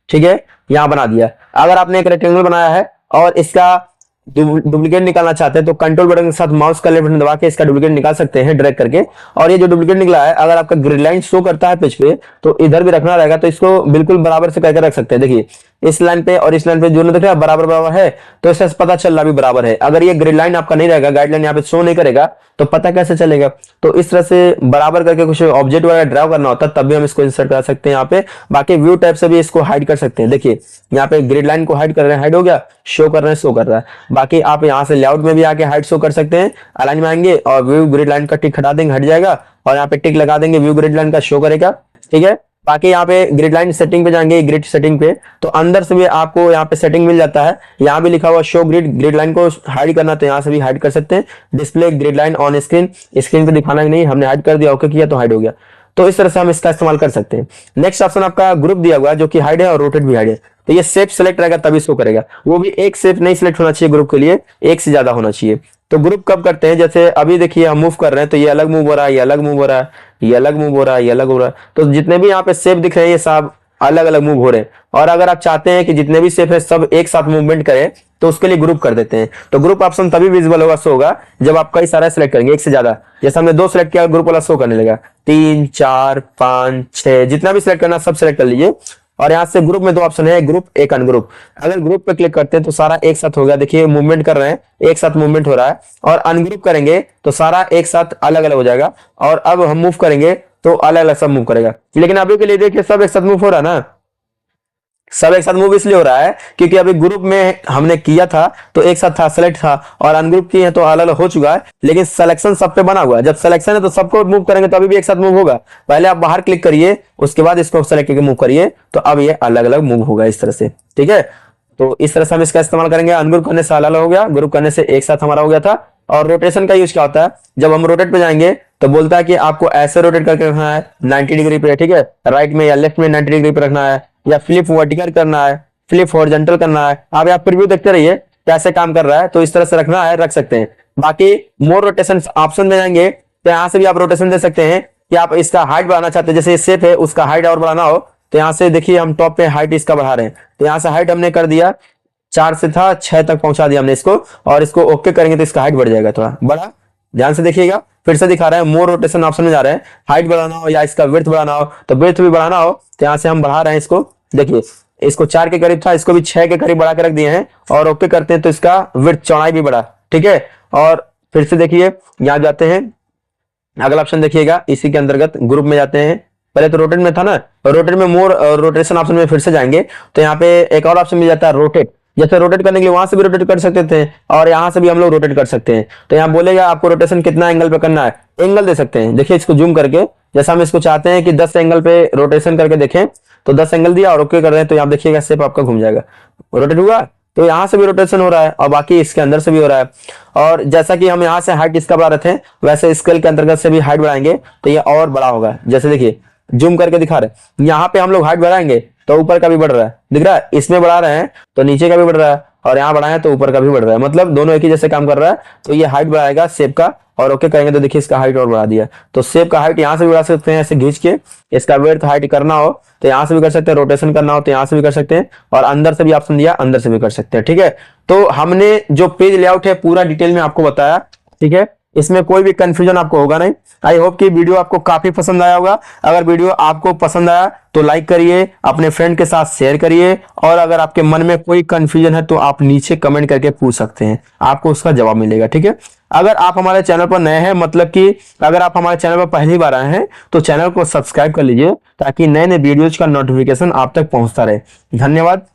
ठीक है, यहाँ बना दिया। अगर आपने एक रेक्टेंगल बनाया है और इसका डुप्लीकेट निकालना चाहते हैं तो कंट्रोल बटन के साथ माउस का लेफ्ट बटन दबा के इसका डुप्लीकेट निकाल सकते हैं ड्रैग करके। और ये जो डुप्लीकेट निकला है, अगर आपका ग्रिड लाइन शो करता है पेज पे तो इधर भी रखना रहेगा, तो इसको बिल्कुल बराबर से करके रख सकते हैं। देखिए इस लाइन पे और इस लाइन पे दोनों दिख रहा है बराबर बराबर है, तो इससे पता चल रहा भी बराबर है। अगर ये ग्रिड लाइन आपका नहीं रहेगा, गाइडलाइन यहाँ पे शो नहीं करेगा, तो पता कैसे चलेगा। तो इस तरह से बराबर करके कुछ ऑब्जेक्ट वगैरह ड्रा करना होता है तब भी हम इसको इंसर्ट कर सकते हैं यहाँ पे। बाकी व्यू टाइप से भी इसको हाइड कर सकते हैं। देखिए यहाँ पे ग्रिड लाइन को हाइड कर रहे हैं, हाइड हो गया, शो कर रहे हैं, शो कर रहा है। बाकी आप यहाँ से लेआउट में भी आके हाइड शो कर सकते हैं। अलाइन में आएंगे और व्यू ग्रिड लाइन का टिक हटा देंगे, हट जाएगा, और यहाँ पे टिक लगा देंगे, व्यू ग्रिड लाइन का शो करेगा, ठीक है। बाकी यहाँ पे ग्रिड लाइन सेटिंग पे जाएंगे, ग्रिड सेटिंग पे, तो अंदर से भी आपको यहाँ पे सेटिंग मिल जाता है। यहाँ भी लिखा हुआ शो ग्रिड, ग्रिड लाइन को हाइड करना तो यहाँ से भी हाइड कर सकते हैं। Display grid line on screen, screen पे दिखाना नहीं, हमने हाइड कर दिया, ओके किया तो हाइड हो गया। तो इस तरह से हम इसका इस्तेमाल कर सकते हैं। नेक्स्ट ऑप्शन आपका ग्रुप दिया हुआ है जो कि हाइड है और रोटेट भी हाइड है। तो ये शेप सेलेक्ट रहेगा तभी शो करेगा, वो भी एक शेप नहीं सिलेक्ट होना चाहिए ग्रुप के लिए, एक से ज्यादा होना चाहिए। तो ग्रुप कब करते हैं, जैसे अभी देखिए हम मूव कर रहे हैं तो ये अलग मूव हो रहा है, ये अलग मूव हो रहा है, ये अलग मूव हो रहा है, ये अलग हो रहा है। तो जितने भी यहाँ पे शेप दिख रहे हैं ये सब अलग अलग मूव हो रहे हैं। और अगर आप चाहते हैं कि जितने भी शेप है सब एक साथ मूवमेंट करें तो उसके लिए ग्रुप कर देते हैं। तो ग्रुप ऑप्शन तभी विजिबल होगा, शो होगा, जब आप कई सारा सिलेक्ट करेंगे, एक से ज्यादा। जैसे हमने 2 सिलेक्ट किया, ग्रुप वाला शो करने लगा। 3, 4, 5, 6 जितना भी सिलेक्ट करना सब सिलेक्ट कर लीजिए। और यहाँ से ग्रुप में 2 ऑप्शन है, एक ग्रुप एक अनग्रुप। अगर ग्रुप पे क्लिक करते हैं तो सारा एक साथ हो गया, देखिए मूवमेंट कर रहे हैं, एक साथ मूवमेंट हो रहा है। और अनग्रुप करेंगे तो सारा एक साथ अलग अलग हो जाएगा। और अब हम मूव करेंगे तो अलग अलग सब मूव करेगा। लेकिन अभी के लिए देखिए सब एक साथ मूव हो रहा है ना, सब एक साथ मूव इसलिए हो रहा है क्योंकि अभी ग्रुप में हमने किया था तो एक साथ था, सेलेक्ट था, और अनग्रुप किए हैं तो अलग अलग हो चुका है। लेकिन सिलेक्शन सब पे बना हुआ है, जब सिलेक्शन है तो सबको मूव करेंगे तो अभी भी एक साथ मूव होगा। पहले आप बाहर क्लिक करिए, उसके बाद इसको सेलेक्ट करके मूव करिए, तो अब ये अलग अलग मूव होगा इस तरह से। ठीक है, तो इस तरह से हम इसका इस्तेमाल करेंगे। अनग्रुप करने से अलग अलग हो गया, ग्रुप करने से एक साथ हमारा हो गया था। और रोटेशन का यूज क्या होता है, जब हम रोटेट पे जाएंगे तो बोलता है कि आपको ऐसे रोटेट करके रखना है 90 डिग्री पे, ठीक है, राइट में या लेफ्ट में 90 डिग्री पे रखना है, या फ्लिप वर्टिकल करना है, फ्लिप हॉरिजॉन्टल करना है। आप यहाँ प्रीव्यू देखते रहिए कैसे काम कर रहा है, तो इस तरह से रखना है, रख सकते हैं। बाकी मोर रोटेशन ऑप्शन में जाएंगे तो यहाँ से भी आप रोटेशन दे सकते हैं कि आप इसका हाइट बढ़ाना चाहते हैं, जैसे ये शेप है उसका हाइट और बढ़ाना हो तो यहाँ से देखिए हम टॉप पे हाइट इसका बढ़ा रहे हैं, तो यहाँ से हाइट हमने कर दिया 4 से था 6 तक पहुंचा दिया हमने इसको, और इसको ओके करेंगे तो इसका हाइट बढ़ जाएगा थोड़ा बड़ा। ध्यान से देखिएगा, फिर से दिखा रहे हैं, मोर रोटेशन ऑप्शन में जा रहे हैं। हाइट बढ़ाना हो या इसका विड्थ बढ़ाना हो तो विड्थ भी बढ़ाना हो तो यहाँ से हम बढ़ा रहे हैं इसको। देखिए इसको 4 के करीब था, इसको भी 6 के करीब बढ़ा के रख दिए हैं, और ओके करते हैं तो इसका विड्थ चौड़ाई भी बढ़ा। ठीक है, और फिर से देखिए यहाँ जाते हैं, अगला ऑप्शन देखिएगा, इसी के अंतर्गत ग्रुप में जाते हैं। पहले तो रोटेट में था ना, रोटेट में मोर रोटेशन ऑप्शन में फिर से जाएंगे तो यहाँ पे एक और ऑप्शन मिल जाता है रोटेट। जैसे रोटेट करने के लिए वहां से भी रोटेट कर सकते थे और यहाँ से भी हम लोग रोटेट कर सकते हैं। तो यहाँ बोलेगा आपको रोटेशन कितना एंगल पे करना है, एंगल दे सकते हैं। देखिए इसको जूम करके, जैसा हम इसको चाहते हैं कि 10 एंगल पे रोटेशन करके देखें तो 10 एंगल दिया और ओके कर रहे हैं तो यहाँ देखिएगा शेप आपका घूम जाएगा, रोटेट हुआ। तो यहाँ से भी रोटेशन हो रहा है और बाकी इसके अंदर से भी हो रहा है। और जैसा कि हम यहाँ से हाइट इसका बढ़ा रहे थे वैसे स्केल के अंतर्गत से भी हाइट बढ़ाएंगे तो ये और बड़ा होगा। जैसे देखिए जूम करके दिखा रहे, यहाँ पे हम लोग हाइट बढ़ाएंगे तो ऊपर का भी बढ़ रहा है, दिख रहा है, इसमें बढ़ा रहे हैं तो नीचे का भी बढ़ रहा है, और यहाँ बढ़ाए तो ऊपर का भी बढ़ रहा है, मतलब दोनों एक ही जैसे काम कर रहा है। तो ये हाइट बढ़ाएगा शेप का, और ओके करेंगे तो देखिए इसका हाइट और बढ़ा दिया। तो शेप का हाइट यहाँ से भी बढ़ा सकते हैं ऐसे खींच के, इसका विड्थ हाइट करना हो तो यहाँ से भी कर सकते हैं, रोटेशन करना हो तो यहाँ से भी कर सकते हैं, और अंदर से भी ऑप्शन दिया अंदर से भी कर सकते हैं। ठीक है, तो हमने जो पेज लेआउट है पूरा डिटेल में आपको बताया। ठीक है, इसमें कोई भी कंफ्यूजन आपको होगा नहीं। आई होप कि वीडियो आपको काफी पसंद आया होगा। अगर वीडियो आपको पसंद आया तो लाइक करिए, अपने फ्रेंड के साथ शेयर करिए, और अगर आपके मन में कोई कंफ्यूजन है तो आप नीचे कमेंट करके पूछ सकते हैं, आपको उसका जवाब मिलेगा। ठीक है, अगर आप हमारे चैनल पर नए हैं, मतलब कि अगर आप हमारे चैनल पर पहली बार आए हैं तो चैनल को सब्सक्राइब कर लीजिए ताकि नए नए वीडियोज का नोटिफिकेशन आप तक पहुंचता रहे। धन्यवाद।